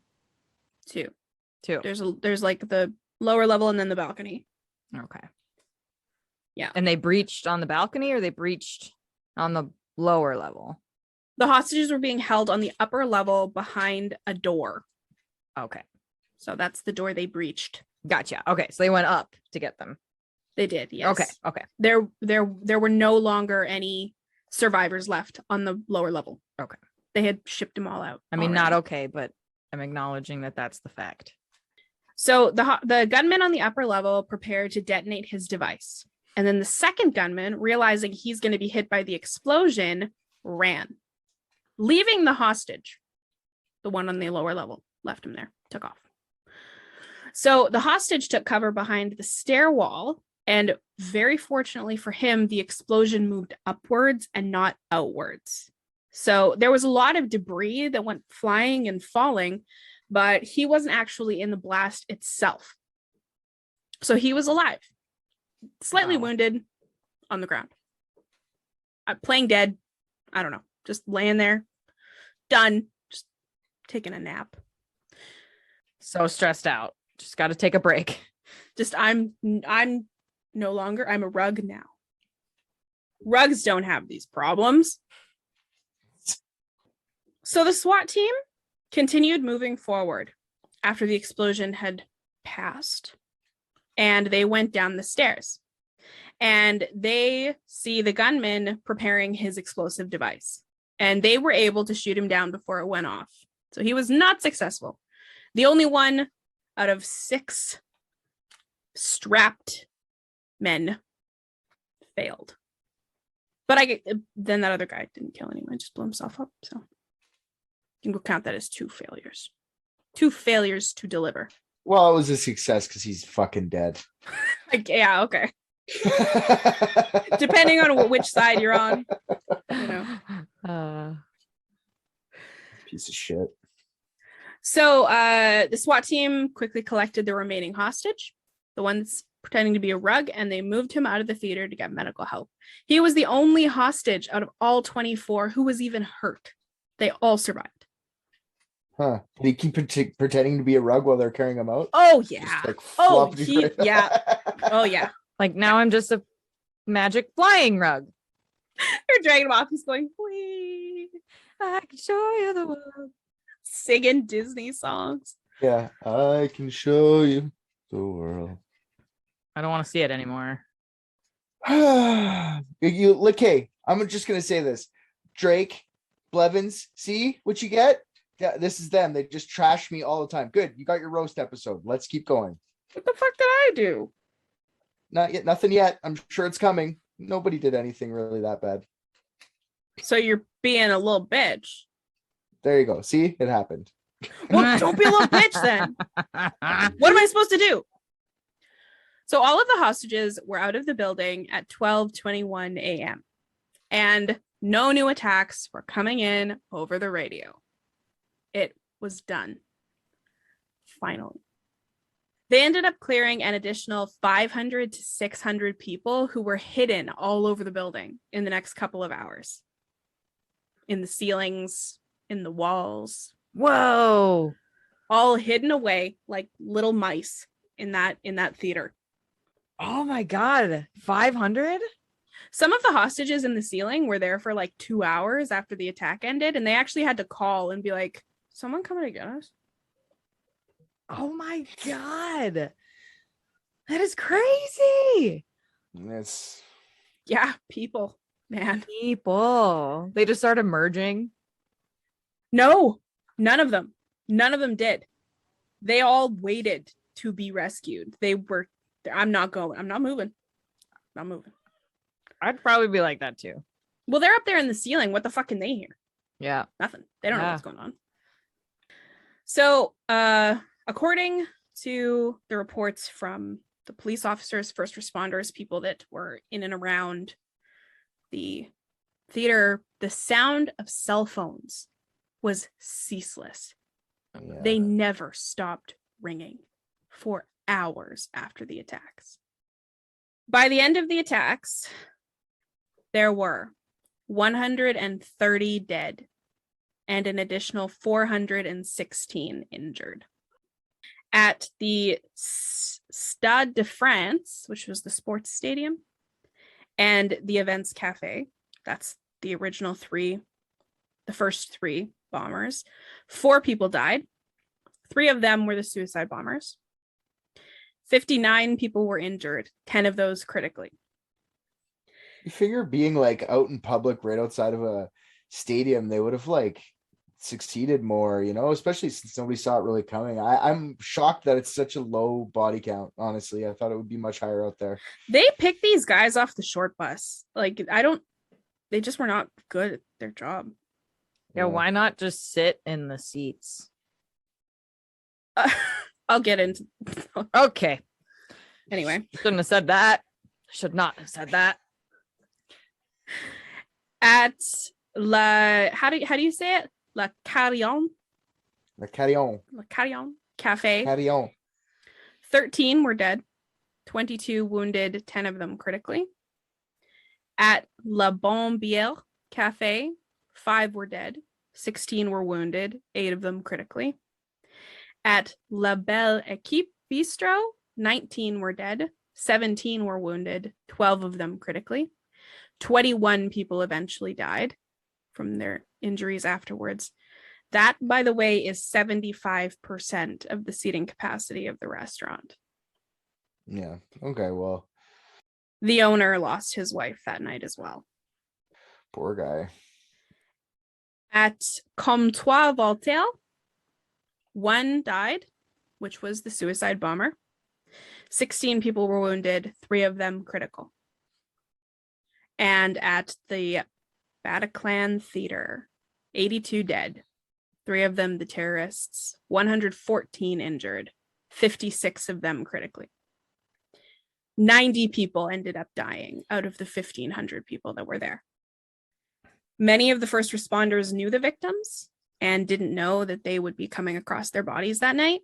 [SPEAKER 1] 2.
[SPEAKER 2] 2.
[SPEAKER 1] There's like the lower level and then the balcony.
[SPEAKER 2] Okay.
[SPEAKER 1] Yeah.
[SPEAKER 2] And they breached on the balcony or they breached on the lower level?
[SPEAKER 1] The hostages were being held on the upper level behind a door.
[SPEAKER 2] Okay.
[SPEAKER 1] So that's the door they breached.
[SPEAKER 2] Gotcha. Okay. So they went up to get them.
[SPEAKER 1] They did, yes.
[SPEAKER 2] Okay.
[SPEAKER 1] There were no longer any survivors left on the lower level.
[SPEAKER 2] Okay.
[SPEAKER 1] They had shipped them all out.
[SPEAKER 2] I mean,
[SPEAKER 1] already.
[SPEAKER 2] not okay, but I'm acknowledging that that's the fact.
[SPEAKER 1] So the gunman on the upper level prepared to detonate his device. And then the second gunman, realizing he's going to be hit by the explosion, ran, leaving the hostage. The one on the lower level left him there, took off. So the hostage took cover behind the stair wall. And very fortunately for him, the explosion moved upwards and not outwards. So there was a lot of debris that went flying and falling, but he wasn't actually in the blast itself. So he was alive, slightly wounded on the ground. Playing dead. I don't know. Just laying there. Done. Just taking a nap.
[SPEAKER 2] So stressed out. Just got to take a break.
[SPEAKER 1] Just I'm no longer. I'm a rug now. Rugs don't have these problems. So the SWAT team continued moving forward after the explosion had passed, and they went down the stairs, and they see the gunman preparing his explosive device, and they were able to shoot him down before it went off. So he was not successful. The only one out of 6 strapped men failed. But then that other guy didn't kill anyone, just blew himself up. So you can go count that as 2 failures. 2 failures to deliver.
[SPEAKER 3] Well, it was a success because he's fucking dead.
[SPEAKER 1] Yeah, okay. Depending on which side you're on, you know.
[SPEAKER 3] Piece of shit.
[SPEAKER 1] So the SWAT team quickly collected the remaining hostage, the one that's pretending to be a rug, and they moved him out of the theater to get medical help. He was the only hostage out of all 24 who was even hurt. They all survived.
[SPEAKER 3] Huh. Did he keep pretending to be a rug while they're carrying him out?
[SPEAKER 1] Oh, yeah.
[SPEAKER 3] Yeah.
[SPEAKER 1] Oh, yeah.
[SPEAKER 2] Like now I'm just a magic flying rug.
[SPEAKER 1] You're dragging him off. He's going, wee.
[SPEAKER 2] I can show you the world.
[SPEAKER 1] Singing Disney songs.
[SPEAKER 3] Yeah. I can show you the world.
[SPEAKER 2] I don't want to see it anymore.
[SPEAKER 3] You look, hey, I'm just gonna say this. Drake, Blevins, see what you get? Yeah, this is them. They just trash me all the time. Good, you got your roast episode. Let's keep going.
[SPEAKER 1] What the fuck did I do?
[SPEAKER 3] Not yet, nothing yet. I'm sure it's coming. Nobody did anything really that bad.
[SPEAKER 1] So you're being a little bitch.
[SPEAKER 3] There you go. See, it happened.
[SPEAKER 1] Well, don't be a little bitch then. What am I supposed to do? So all of the hostages were out of the building at 12:21 a.m. and no new attacks were coming in over the radio. It was done. Finally. They ended up clearing an additional 500 to 600 people who were hidden all over the building in the next couple of hours. In the ceilings, in the walls.
[SPEAKER 2] Whoa.
[SPEAKER 1] All hidden away like little mice in that theater.
[SPEAKER 2] Oh my God. 500?
[SPEAKER 1] Some of the hostages in the ceiling were there for like 2 hours after the attack ended, and they actually had to call and be like, someone coming to get us?
[SPEAKER 2] Oh my God. That is crazy.
[SPEAKER 3] It's
[SPEAKER 1] Yeah, people, man.
[SPEAKER 2] People. They just started merging.
[SPEAKER 1] No, none of them did. They all waited to be rescued. I'm not going. I'm not moving. Not moving.
[SPEAKER 2] I'd probably be like that too.
[SPEAKER 1] Well, they're up there in the ceiling. What the fuck can they hear?
[SPEAKER 2] Yeah.
[SPEAKER 1] Nothing. They don't know what's going on. So, according to the reports from the police officers, first responders, people that were in and around the theater, the sound of cell phones was ceaseless.
[SPEAKER 3] yeah.
[SPEAKER 1] They never stopped ringing for hours after the attacks. By the end of the attacks, there were 130 dead and an additional 416 injured. At the Stade de France, which was the sports stadium, and the Events Cafe, that's the original the first three bombers, 4 people died. 3 of them were the suicide bombers. 59 people were injured, 10 of those critically.
[SPEAKER 3] You figure being like out in public right outside of a stadium, they would have like succeeded more, especially since nobody saw it really coming. I'm shocked that it's such a low body count, honestly. I thought it would be much higher out there.
[SPEAKER 1] They picked these guys off the short bus. Like, they just were not good at their job.
[SPEAKER 2] Yeah, why not just sit in the seats?
[SPEAKER 1] I'll get into
[SPEAKER 2] Okay.
[SPEAKER 1] Anyway.
[SPEAKER 2] Shouldn't have said that. Should not have said that.
[SPEAKER 1] At how do you say it? Le Carillon Cafe.
[SPEAKER 3] Carillon.
[SPEAKER 1] 13 were dead, 22 wounded, 10 of them critically. At La Bombière Cafe, 5 were dead, 16 were wounded, 8 of them critically. At La Belle Équipe Bistro, 19 were dead, 17 were wounded, 12 of them critically. 21 people eventually died from their injuries afterwards. That, by the way, is 75% of the seating capacity of the restaurant.
[SPEAKER 3] Yeah. Okay, well.
[SPEAKER 1] The owner lost his wife that night as well.
[SPEAKER 3] Poor guy.
[SPEAKER 1] At Comptoir Voltaire, 1 died, which was the suicide bomber. 16 people were wounded, 3 of them critical. And at the Bataclan Theater, 82 dead, 3 of them the terrorists, 114 injured, 56 of them critically. 90 people ended up dying out of the 1,500 people that were there. Many of the first responders knew the victims and didn't know that they would be coming across their bodies that night.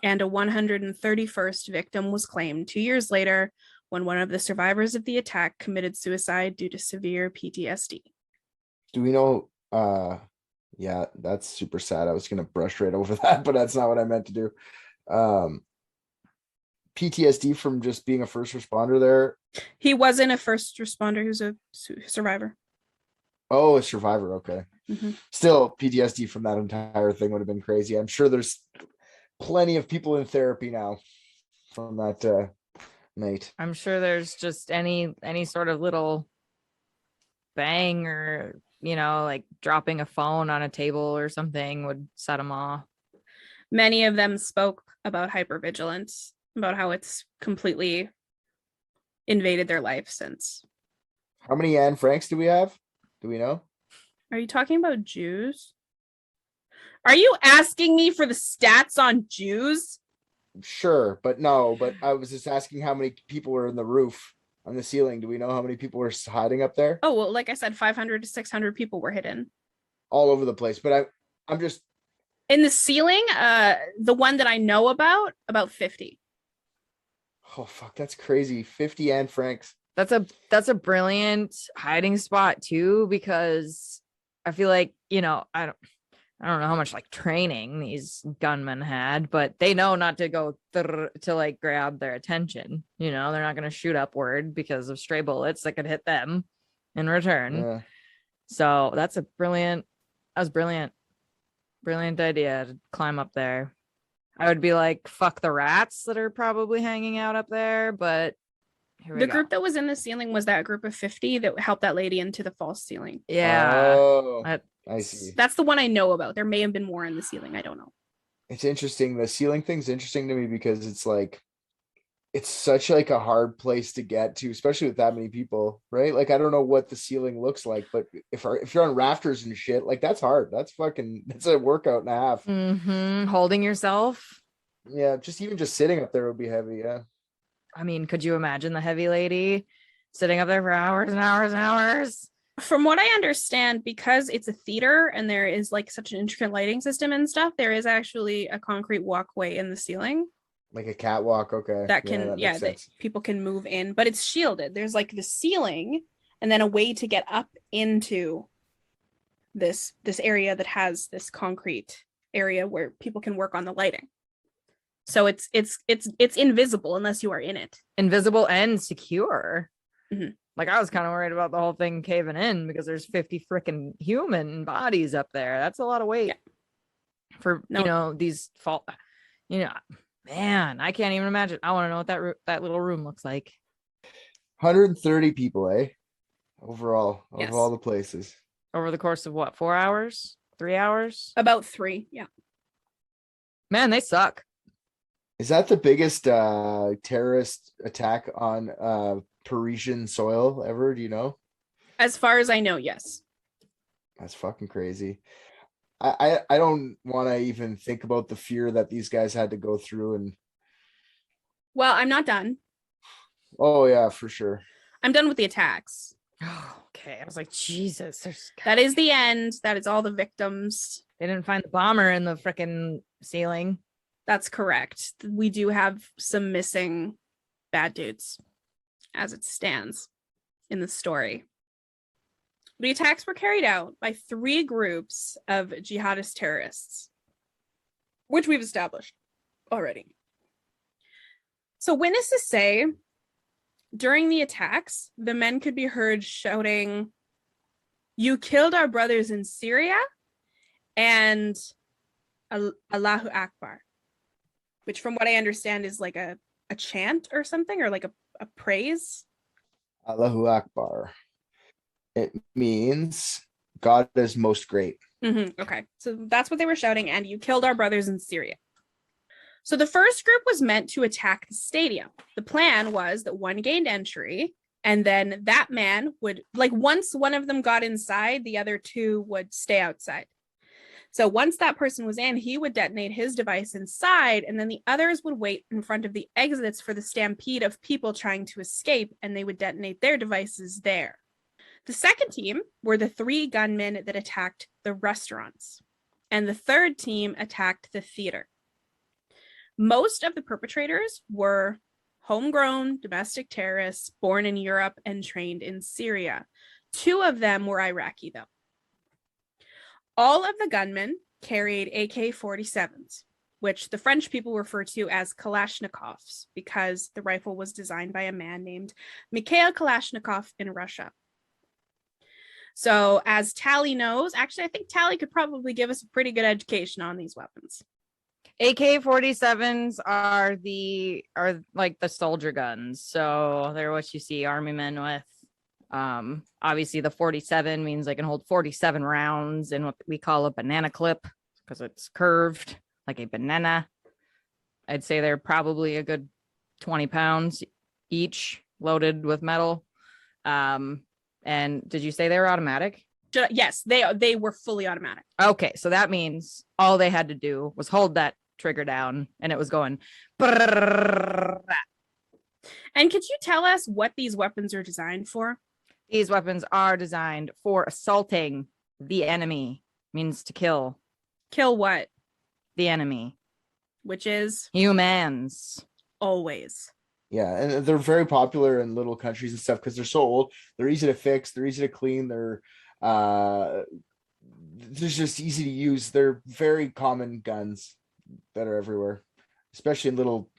[SPEAKER 1] And a 131st victim was claimed 2 years later when one of the survivors of the attack committed suicide due to severe PTSD.
[SPEAKER 3] Do we know? Yeah, that's super sad. I was going to brush right over that, but that's not what I meant to do. PTSD from just being a first responder there.
[SPEAKER 1] He wasn't a first responder. He was a survivor.
[SPEAKER 3] Oh, a survivor. Okay.
[SPEAKER 1] Mm-hmm.
[SPEAKER 3] Still, PTSD from that entire thing would have been crazy. I'm sure there's plenty of people in therapy now from that night.
[SPEAKER 2] I'm sure there's just any sort of little bang or, like dropping a phone on a table or something would set them off.
[SPEAKER 1] Many of them spoke about hypervigilance, about how it's completely invaded their life since.
[SPEAKER 3] How many Anne Franks do we have? Do we know?
[SPEAKER 1] Are you talking about Jews? Are you asking me for the stats on Jews?
[SPEAKER 3] Sure, but no. But I was just asking how many people were in the roof on the ceiling. Do we know how many people were hiding up there?
[SPEAKER 1] Oh, well, like I said, 500 to 600 people were hidden.
[SPEAKER 3] All over the place. But I'm just...
[SPEAKER 1] In the ceiling, the one that I know about 50.
[SPEAKER 3] Oh, fuck, that's crazy. 50 Anne Franks.
[SPEAKER 2] That's a brilliant hiding spot too, because I feel like, you know, I don't know how much like training these gunmen had, but they know not to go to like grab their attention. You know, they're not going to shoot upward because of stray bullets that could hit them in return.
[SPEAKER 3] Yeah.
[SPEAKER 2] So that was brilliant idea to climb up there. I would be like, fuck the rats that are probably hanging out up there, but
[SPEAKER 1] the group that was in the ceiling was that group of 50 that helped that lady into the false ceiling.
[SPEAKER 2] Yeah.
[SPEAKER 3] Oh, I see.
[SPEAKER 1] That's the one I know about. There may have been more in the ceiling. I don't know.
[SPEAKER 3] It's interesting. The ceiling thing's interesting to me because it's like, it's such like a hard place to get to, especially with that many people, right? Like, I don't know what the ceiling looks like, but if you're on rafters and shit, like that's hard. That's a workout and a half.
[SPEAKER 2] Mm-hmm. Holding yourself.
[SPEAKER 3] Yeah, just sitting up there would be heavy. Yeah.
[SPEAKER 2] I mean, could you imagine the heavy lady sitting up there for hours and hours and hours?
[SPEAKER 1] From what I understand, because it's a theater and there is like such an intricate lighting system and stuff, there is actually a concrete walkway in the ceiling.
[SPEAKER 3] Like a catwalk, okay.
[SPEAKER 1] That people can move in, but it's shielded. There's like the ceiling and then a way to get up into this area that has this concrete area where people can work on the lighting. So it's invisible unless you are in it.
[SPEAKER 2] Invisible and secure.
[SPEAKER 1] Mm-hmm.
[SPEAKER 2] Like I was kind of worried about the whole thing caving in because there's 50 freaking human bodies up there. That's a lot of weight for you know these fall. You know, man, I can't even imagine. I want to know what that little room looks like.
[SPEAKER 3] 130 people, eh? Overall, of all the places.
[SPEAKER 2] Over the course of what? 4 hours? 3 hours?
[SPEAKER 1] About 3, yeah.
[SPEAKER 2] Man, they suck.
[SPEAKER 3] Is that the biggest terrorist attack on Parisian soil ever? Do you know?
[SPEAKER 1] As far as I know, yes.
[SPEAKER 3] That's fucking crazy. I don't want to even think about the fear that these guys had to go through. And
[SPEAKER 1] well, I'm not done.
[SPEAKER 3] Oh yeah, for sure.
[SPEAKER 1] I'm done with the attacks.
[SPEAKER 2] Oh, okay. I was like, Jesus.
[SPEAKER 1] That is the end. That is all the victims.
[SPEAKER 2] They didn't find the bomber in the freaking ceiling.
[SPEAKER 1] That's correct. We do have some missing bad dudes as it stands in the story. The attacks were carried out by 3 groups of jihadist terrorists, which we've established already. So witnesses say during the attacks, the men could be heard shouting, "You killed our brothers in Syria," and Allahu Akbar, which from what I understand is like a chant or something, or like a praise.
[SPEAKER 3] Allahu Akbar. It means God is most great.
[SPEAKER 1] Mm-hmm. Okay, so that's what they were shouting, and you killed our brothers in Syria. So the first group was meant to attack the stadium. The plan was that one gained entry, and then that man would, like, once one of them got inside, the other 2 would stay outside. So once that person was in, he would detonate his device inside, and then the others would wait in front of the exits for the stampede of people trying to escape, and they would detonate their devices there. The second team were the 3 gunmen that attacked the restaurants, and the third team attacked the theater. Most of the perpetrators were homegrown domestic terrorists born in Europe and trained in Syria. 2 of them were Iraqi, though. All of the gunmen carried AK-47s, which the French people refer to as Kalashnikovs, because the rifle was designed by a man named Mikhail Kalashnikov in Russia. So as Tally knows, actually, I think Tally could probably give us a pretty good education on these weapons.
[SPEAKER 2] AK-47s are like the soldier guns. So they're what you see army men with. Obviously the 47 means they can hold 47 rounds in what we call a banana clip because it's curved like a banana. I'd say they're probably a good 20 pounds each, loaded with metal. And did you say they were automatic?
[SPEAKER 1] Yes, they were fully automatic.
[SPEAKER 2] Okay, so that means all they had to do was hold that trigger down and it was going.
[SPEAKER 1] And could you tell us what these weapons are designed for?
[SPEAKER 2] These weapons are designed for assaulting the enemy, means to kill.
[SPEAKER 1] Kill what?
[SPEAKER 2] The enemy.
[SPEAKER 1] Which is?
[SPEAKER 2] Humans.
[SPEAKER 1] Always.
[SPEAKER 3] Yeah, and they're very popular in little countries and stuff because they're so old. They're easy to fix. They're easy to clean. They're just easy to use. They're very common guns that are everywhere, especially in little,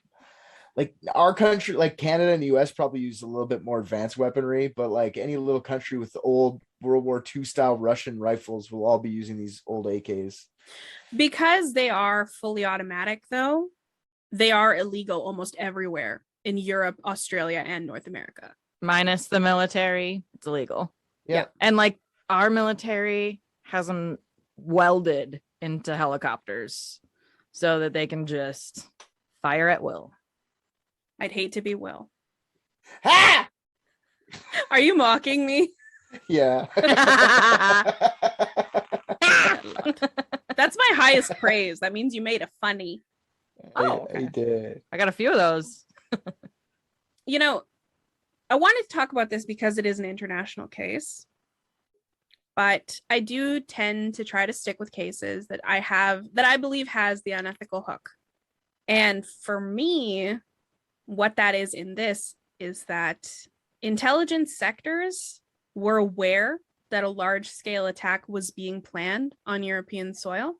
[SPEAKER 3] like our country, like Canada and the US probably use a little bit more advanced weaponry, but like any little country with old World War II style Russian rifles will all be using these old AKs.
[SPEAKER 1] Because they are fully automatic, though, they are illegal almost everywhere in Europe, Australia, and North America.
[SPEAKER 2] Minus the military, it's illegal.
[SPEAKER 3] Yeah.
[SPEAKER 2] And like our military has them welded into helicopters so that they can just fire at will.
[SPEAKER 1] I'd hate to be Will.
[SPEAKER 3] Ha!
[SPEAKER 1] Are you mocking me?
[SPEAKER 3] Yeah.
[SPEAKER 1] That's my highest praise. That means you made a funny.
[SPEAKER 3] I did.
[SPEAKER 2] I got a few of those.
[SPEAKER 1] You know, I wanted to talk about this because it is an international case, but I do tend to try to stick with cases that I believe has the unethical hook. And for me, what that is in this is that intelligence sectors were aware that a large-scale attack was being planned on European soil.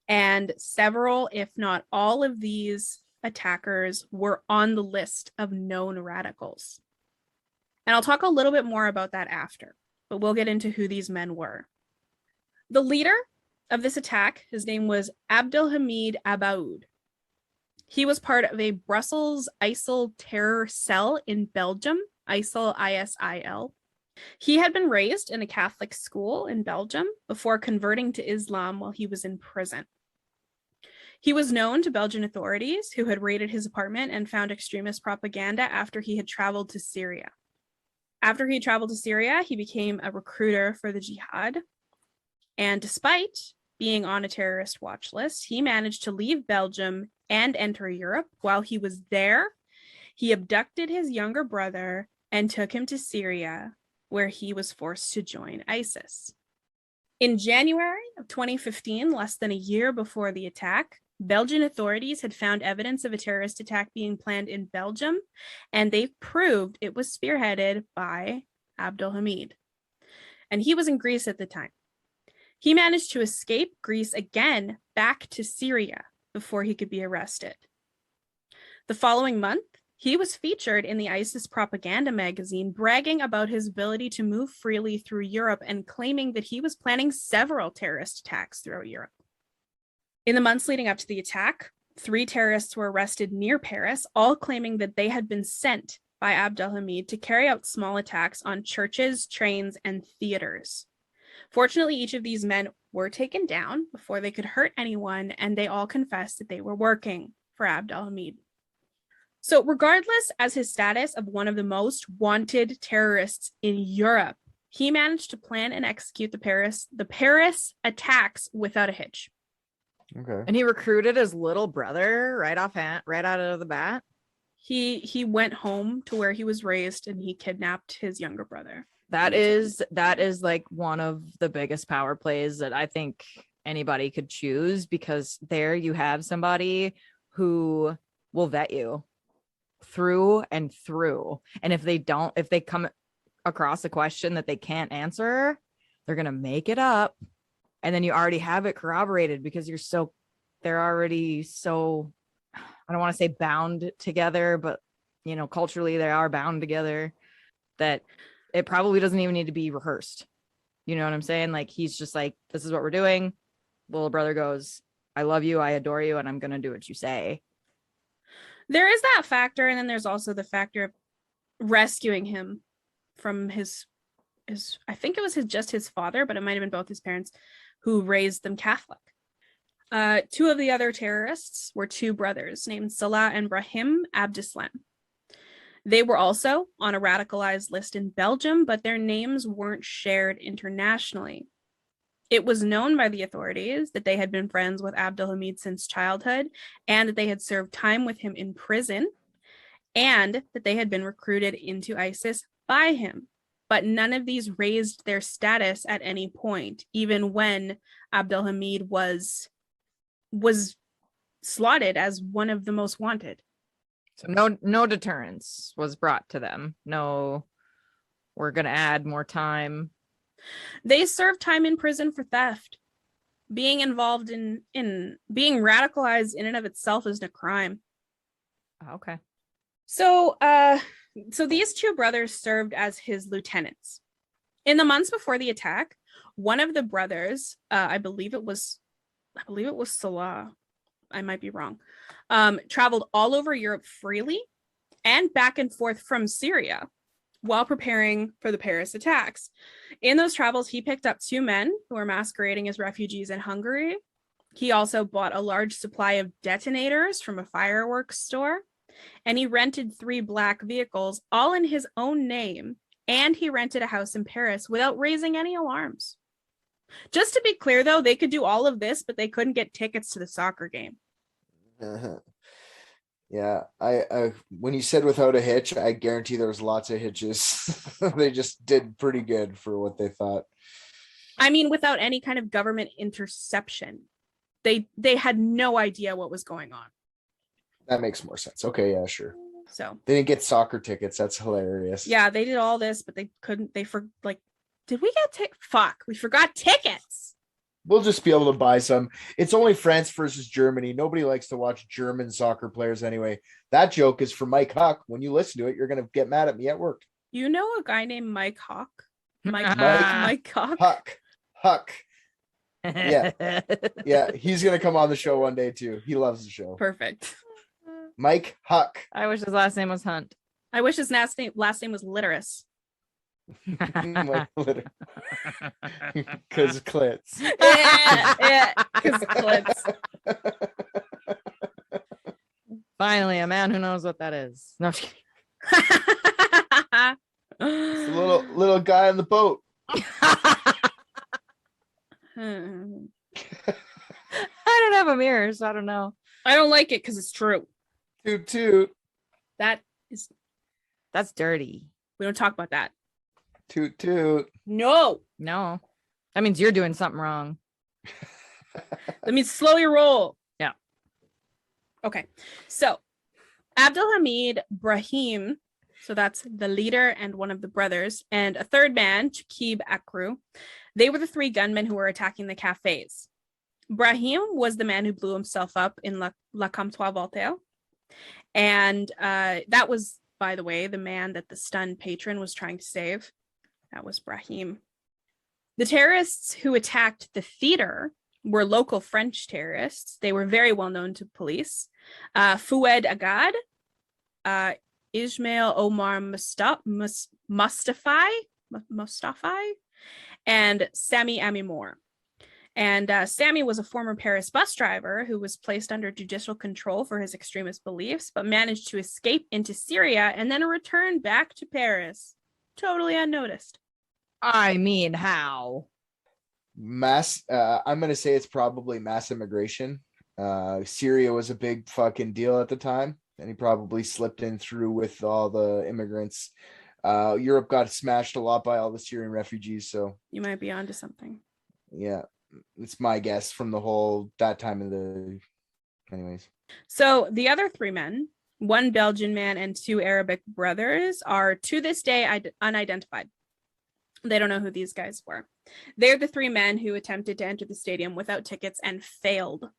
[SPEAKER 1] And several, if not all of these attackers were on the list of known radicals. And I'll talk a little bit more about that after, but we'll get into who these men were. The leader of this attack, his name was Hamid Abaoud. He was part of a Brussels ISIL terror cell in Belgium, ISIL, ISIL. He had been raised in a Catholic school in Belgium before converting to Islam while he was in prison. He was known to Belgian authorities who had raided his apartment and found extremist propaganda after he had traveled to Syria. After he traveled to Syria, he became a recruiter for the jihad. And despite being on a terrorist watch list, he managed to leave Belgium and enter Europe. While he was there, he abducted his younger brother and took him to Syria, where he was forced to join ISIS. In January of 2015, less than a year before the attack, Belgian authorities had found evidence of a terrorist attack being planned in Belgium, and they proved it was spearheaded by Abdul Hamid. And he was in Greece at the time. He managed to escape Greece again back to Syria before he could be arrested. The following month, he was featured in the ISIS propaganda magazine, bragging about his ability to move freely through Europe and claiming that he was planning several terrorist attacks throughout Europe. In the months leading up to the attack, 3 terrorists were arrested near Paris, all claiming that they had been sent by Abdul Hamid to carry out small attacks on churches, trains, and theaters. Fortunately, each of these men were taken down before they could hurt anyone, and they all confessed that they were working for Abdul Hamid. So regardless as his status of one of the most wanted terrorists in Europe, he managed to plan and execute the Paris attacks without a hitch.
[SPEAKER 3] Okay.
[SPEAKER 2] And he recruited his little brother right out of the bat.
[SPEAKER 1] He went home to where he was raised and he kidnapped his younger brother.
[SPEAKER 2] That is like one of the biggest power plays that I think anybody could choose, because there you have somebody who will vet you through and through. And if they come across a question that they can't answer, they're going to make it up. And then you already have it corroborated because they're already so, I don't want to say bound together, but culturally they are bound together, that it probably doesn't even need to be rehearsed. You know what I'm saying? Like, he's just like, this is what we're doing. Little brother goes, I love you, I adore you, and I'm going to do what you say.
[SPEAKER 1] There is that factor. And then there's also the factor of rescuing him from his I think it was just his father, but it might've been both his parents, who raised them Catholic. 2 of the other terrorists were 2 brothers named Salah and Brahim Abdeslam. They were also on a radicalized list in Belgium, but their names weren't shared internationally. It was known by the authorities that they had been friends with Abdul Hamid since childhood, and that they had served time with him in prison, and that they had been recruited into ISIS by him. But none of these raised their status at any point, even when Abdul Hamid was slotted as one of the most wanted.
[SPEAKER 2] So no deterrence was brought to them. No, we're going to add more time.
[SPEAKER 1] They served time in prison for theft. Being involved in being radicalized in and of itself isn't a crime.
[SPEAKER 2] Okay.
[SPEAKER 1] So these two brothers served as his lieutenants. In the months before the attack, one of the brothers, I believe it was Salah, I might be wrong, traveled all over Europe freely and back and forth from Syria while preparing for the Paris attacks. In those travels, he picked up two men who were masquerading as refugees in Hungary. He also bought a large supply of detonators from a fireworks store, and he rented 3 black vehicles, all in his own name, and he rented a house in Paris without raising any alarms. Just to be clear, though, they could do all of this, but they couldn't get tickets to the soccer game.
[SPEAKER 3] Yeah, I when you said without a hitch, I guarantee there was lots of hitches. They just did pretty good for what they thought.
[SPEAKER 1] I mean, without any kind of government interception. They had no idea what was going on.
[SPEAKER 3] That makes more sense. Okay, yeah, sure.
[SPEAKER 1] So
[SPEAKER 3] they didn't get soccer tickets. That's hilarious.
[SPEAKER 1] Yeah, they did all this, but they couldn't. Did we get tickets? Fuck, we forgot tickets.
[SPEAKER 3] We'll just be able to buy some. It's only France versus Germany. Nobody likes to watch German soccer players anyway. That joke is for Mike Huck. When you listen to it, you're going to get mad at me at work.
[SPEAKER 1] You know a guy named Mike Huck? Mike Huck?
[SPEAKER 3] Huck. Yeah. Yeah, he's going to come on the show one day too. He loves the show.
[SPEAKER 1] Perfect.
[SPEAKER 3] Mike Huck.
[SPEAKER 2] I wish his last name was Hunt.
[SPEAKER 1] I wish his last name was Litterus.
[SPEAKER 3] Because clits.
[SPEAKER 1] Yeah, because clits.
[SPEAKER 2] Finally, a man who knows what that is. No,
[SPEAKER 3] it's a little guy on the boat.
[SPEAKER 2] I don't have a mirror, so I don't know.
[SPEAKER 1] I don't like it because it's true.
[SPEAKER 3] Toot toot.
[SPEAKER 2] That's dirty.
[SPEAKER 1] We don't talk about that.
[SPEAKER 3] Toot toot.
[SPEAKER 1] No.
[SPEAKER 2] That means you're doing something wrong.
[SPEAKER 1] Let me slow your roll.
[SPEAKER 2] Yeah.
[SPEAKER 1] Okay. So Abdul Hamid, Brahim, so that's the leader and one of the brothers, and a third man, Chakib Akru. They were the 3 gunmen who were attacking the cafes. Brahim was the man who blew himself up in La Comptoir Voltaire. And that was, by the way, the man that the stunned patron was trying to save. That was Brahim. The terrorists who attacked the theater were local French terrorists. They were very well known to police. Fouad Agad, Ismail Omar Mustafi, and Sami Amimour. And Sami was a former Paris bus driver who was placed under judicial control for his extremist beliefs, but managed to escape into Syria and then return back to Paris, totally unnoticed.
[SPEAKER 2] I mean, how?
[SPEAKER 3] I'm going to say it's probably mass immigration. Syria was a big fucking deal at the time, and he probably slipped in through with all the immigrants. Europe got smashed a lot by all the Syrian refugees, so
[SPEAKER 1] you might be onto something.
[SPEAKER 3] Yeah, it's my guess from that time of the anyways.
[SPEAKER 1] So the other 3 men, 1 Belgian man and 2 Arabic brothers, are to this day unidentified. They don't know who these guys were. They're the 3 men who attempted to enter the stadium without tickets and failed.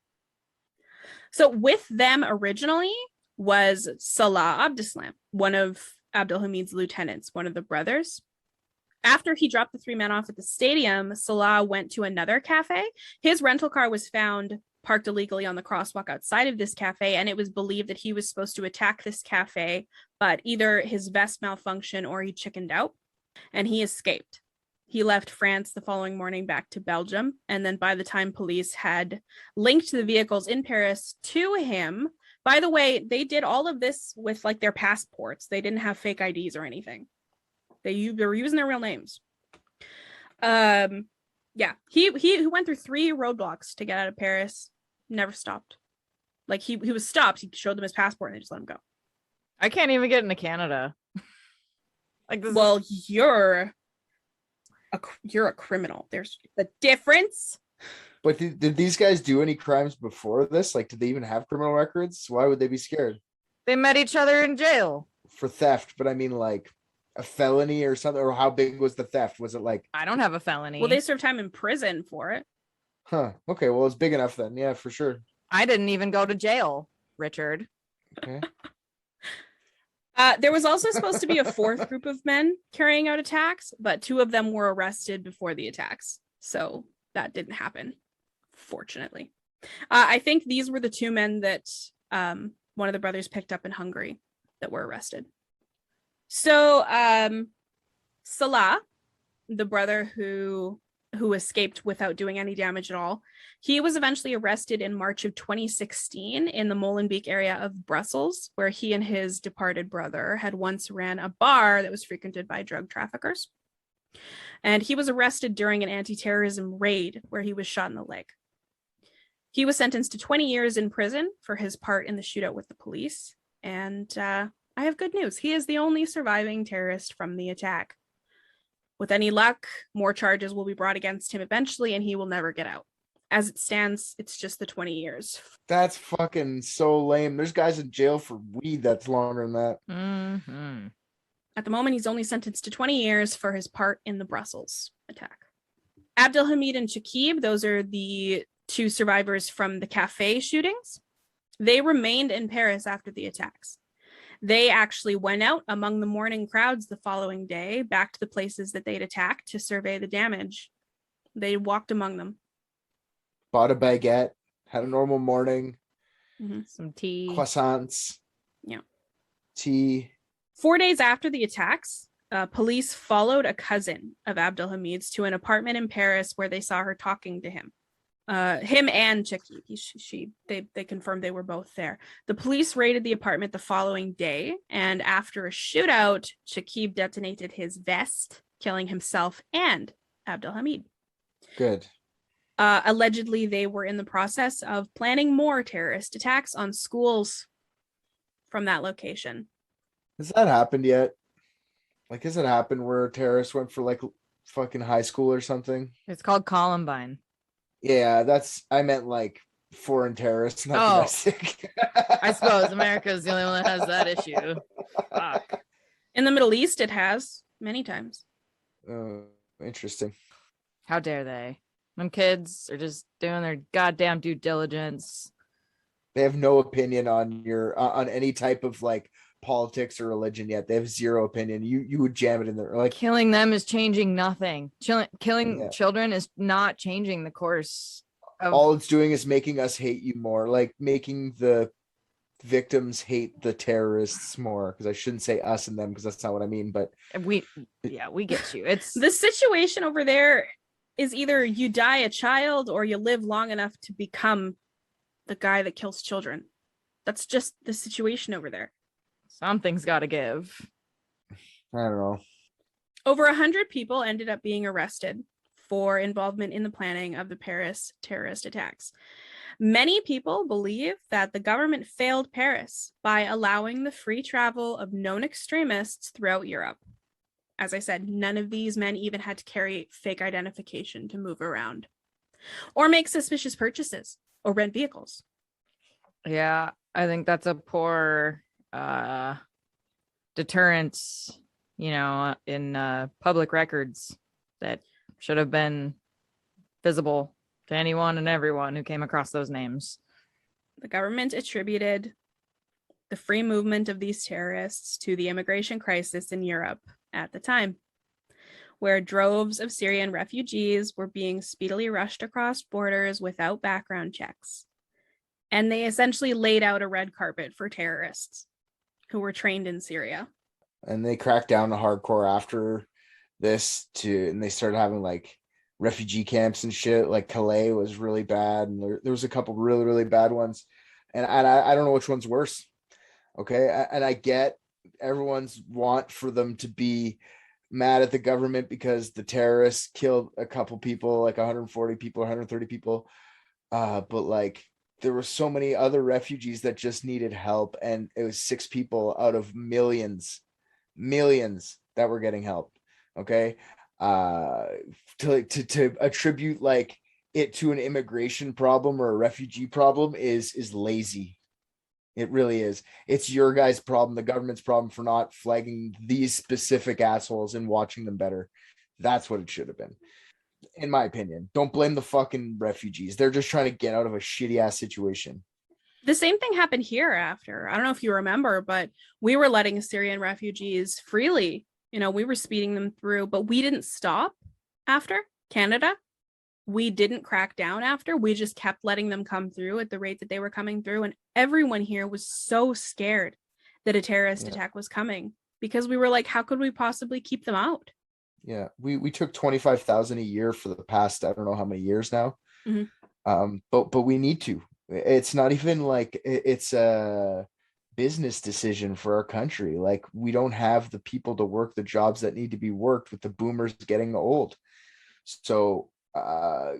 [SPEAKER 1] So with them originally was Salah Abdeslam, one of Abdul Hamid's lieutenants, one of the brothers. After he dropped the 3 men off at the stadium, Salah went to another cafe. His rental car was found parked illegally on the crosswalk outside of this cafe, and it was believed that he was supposed to attack this cafe, but either his vest malfunctioned or he chickened out, and he escaped. He left France the following morning back to Belgium, and then by the time police had linked the vehicles in Paris to him, By the way, they did all of this with like their passports. They didn't have fake IDs or anything. They were using their real names. Yeah, he went through 3 roadblocks to get out of Paris. Never stopped. Like he was stopped. He showed them his passport and they just let him go.
[SPEAKER 2] I can't even get into Canada. Like this.
[SPEAKER 1] Well, you're a criminal. There's a difference.
[SPEAKER 3] But did these guys do any crimes before this? Like, did they even have criminal records? Why would they be scared?
[SPEAKER 2] They met each other in jail
[SPEAKER 3] For theft, but I mean like a felony or something, or how big was the theft? Was it like,
[SPEAKER 2] I don't have a felony.
[SPEAKER 1] Well, they served time in prison for it.
[SPEAKER 3] huh? Okay, well, it's big enough then. Yeah, for sure.
[SPEAKER 2] I didn't even go to jail, Richard.
[SPEAKER 3] Okay.
[SPEAKER 1] There was also supposed to be a 4th group of men carrying out attacks, but 2 of them were arrested before the attacks. So that didn't happen, fortunately. I think these were the 2 men that one of the brothers picked up in Hungary that were arrested. So Salah, the brother who escaped without doing any damage at all, he was eventually arrested in March of 2016 in the Molenbeek area of Brussels, where he and his departed brother had once ran a bar that was frequented by drug traffickers. And he was arrested during an anti-terrorism raid where he was shot in the leg. He was sentenced to 20 years in prison for his part in the shootout with the police. And I have good news. He is the only surviving terrorist from the attack. With any luck, more charges will be brought against him eventually, and he will never get out. As it stands, it's just the 20 years.
[SPEAKER 3] That's fucking so lame. There's guys in jail for weed that's longer than that.
[SPEAKER 2] Mm-hmm.
[SPEAKER 1] At the moment, he's only sentenced to 20 years for his part in the Brussels attack. Abdul, Hamid, and Shakib, those are the 2 survivors from the cafe shootings. They remained in Paris after the attacks. They actually went out among the mourning crowds the following day, back to the places that they'd attacked to survey the damage. They walked among them.
[SPEAKER 3] Bought a baguette, had a normal morning,
[SPEAKER 2] Some tea,
[SPEAKER 3] croissants,
[SPEAKER 1] yeah,
[SPEAKER 3] tea.
[SPEAKER 1] 4 days after the attacks, police followed a cousin of Abdul Hamid's to an apartment in Paris where they saw her talking to him. Him and Chaki, they confirmed they were both there. The police raided the apartment the following day, and after a shootout, Shakib detonated his vest, killing himself and Abdul Hamid.
[SPEAKER 3] Good.
[SPEAKER 1] Allegedly, they were in the process of planning more terrorist attacks on schools from that location.
[SPEAKER 3] Has that happened yet? Like, has it happened where terrorists went for like fucking high school or something?
[SPEAKER 2] It's called Columbine.
[SPEAKER 3] Yeah, I meant like foreign terrorists, not domestic.
[SPEAKER 2] I suppose America is the only one that has that issue. Fuck.
[SPEAKER 1] In the Middle East, it has many times.
[SPEAKER 3] Interesting.
[SPEAKER 2] How dare they? When kids are just doing their goddamn due diligence.
[SPEAKER 3] They have no opinion on on any type of like politics or religion yet. They have zero opinion. You would jam it in there. Like,
[SPEAKER 2] killing them is changing nothing. Killing children is not changing the course.
[SPEAKER 3] All it's doing is making us hate you more, like making the victims hate the terrorists more, because I shouldn't say us and them because that's not what I mean, but
[SPEAKER 2] we get you. It's
[SPEAKER 1] the situation over there is either you die a child or you live long enough to become the guy that kills children. That's just the situation over there.
[SPEAKER 2] Something's got to give.
[SPEAKER 3] I don't know.
[SPEAKER 1] Over 100 people ended up being arrested for involvement in the planning of the Paris terrorist attacks. Many people believe that the government failed Paris by allowing the free travel of known extremists throughout Europe. As I said, none of these men even had to carry fake identification to move around or make suspicious purchases or rent vehicles.
[SPEAKER 2] Yeah, I think that's a poor deterrence, in public records that should have been visible to anyone and everyone who came across those names.
[SPEAKER 1] The government attributed the free movement of these terrorists to the immigration crisis in Europe at the time, where droves of Syrian refugees were being speedily rushed across borders without background checks. And they essentially laid out a red carpet for terrorists who were trained in Syria.
[SPEAKER 3] And they cracked down hardcore after this and they started having like refugee camps and shit. Like Calais was really bad, and there was a couple really, really bad ones. And I don't know which one's worse. Okay. And I get everyone's want for them to be mad at the government because the terrorists killed a couple people, like 140 people, 130 people. But like, there were so many other refugees that just needed help. And it was 6 people out of millions that were getting help. Okay. To attribute like it to an immigration problem or a refugee problem is lazy. It really is. It's your guys' problem, the government's problem for not flagging these specific assholes and watching them better. That's what it should have been, in my opinion. Don't blame the fucking refugees. They're just trying to get out of a shitty ass situation.
[SPEAKER 1] The same thing happened here after. I don't know if you remember, but we were letting Syrian refugees freely. You know, we were speeding them through, but we didn't stop after Canada. We didn't crack down after. We just kept letting them come through at the rate that they were coming through. And everyone here was so scared that a terrorist attack was coming because we were like, how could we possibly keep them out?
[SPEAKER 3] Yeah, we took 25,000 a year for the past, I don't know how many years now. But we need to. It's not even like it's a business decision for our country. Like, we don't have the people to work the jobs that need to be worked with the boomers getting old. So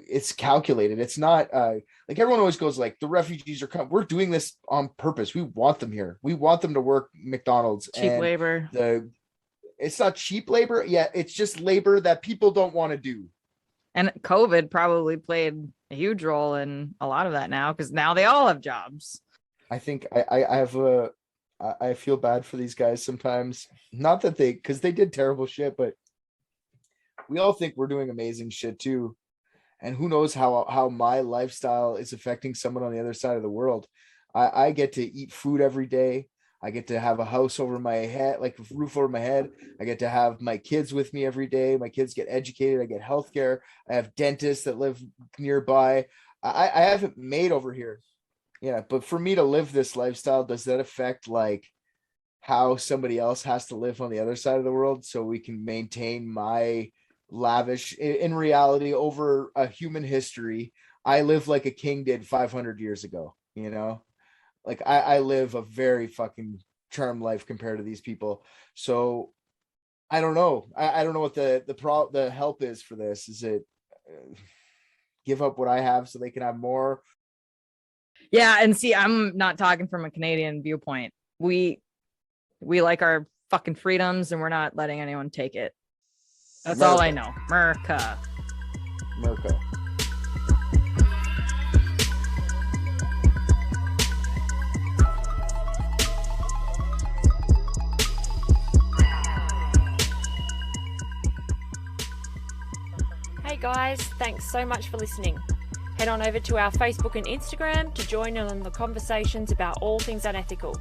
[SPEAKER 3] it's calculated. It's not like everyone always goes like, the refugees are coming. We're doing this on purpose. We want them here. We want them to work McDonald's.
[SPEAKER 2] Cheap labor.
[SPEAKER 3] It's not cheap labor. Yeah, it's just labor that people don't want to do.
[SPEAKER 2] And COVID probably played a huge role in a lot of that now, because now they all have jobs.
[SPEAKER 3] I think I feel bad for these guys sometimes. Not that because they did terrible shit, but we all think we're doing amazing shit too. And who knows how my lifestyle is affecting someone on the other side of the world. I get to eat food every day. I get to have a house over my head, like a roof over my head. I get to have my kids with me every day. My kids get educated. I get healthcare. I have dentists that live nearby. I have it made over here. Yeah. But for me to live this lifestyle, does that affect like how somebody else has to live on the other side of the world so we can maintain my lavish? In reality, over a human history, I live like a king did 500 years ago, you know? Like I live a very fucking charmed life compared to these people. So I don't know. I don't know what the help is for this. Is it give up what I have so they can have more?
[SPEAKER 2] Yeah, and see, I'm not talking from a Canadian viewpoint. We like our fucking freedoms, and we're not letting anyone take it. That's all I know. Merca.
[SPEAKER 4] Hey guys, thanks so much for listening. Head on over to our Facebook and Instagram to join in on the conversations about all things unethical.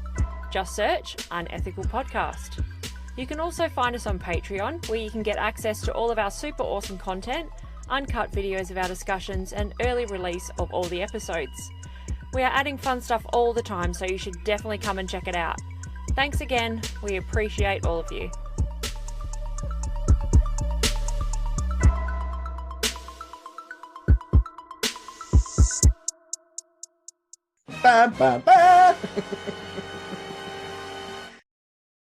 [SPEAKER 4] Just search Unethical Podcast. You can also find us on Patreon, where you can get access to all of our super awesome content, uncut videos of our discussions, and early release of all the episodes. We are adding fun stuff all the time, so you should definitely come and check it out. Thanks again. We appreciate all of you.
[SPEAKER 3] Ba, ba, ba.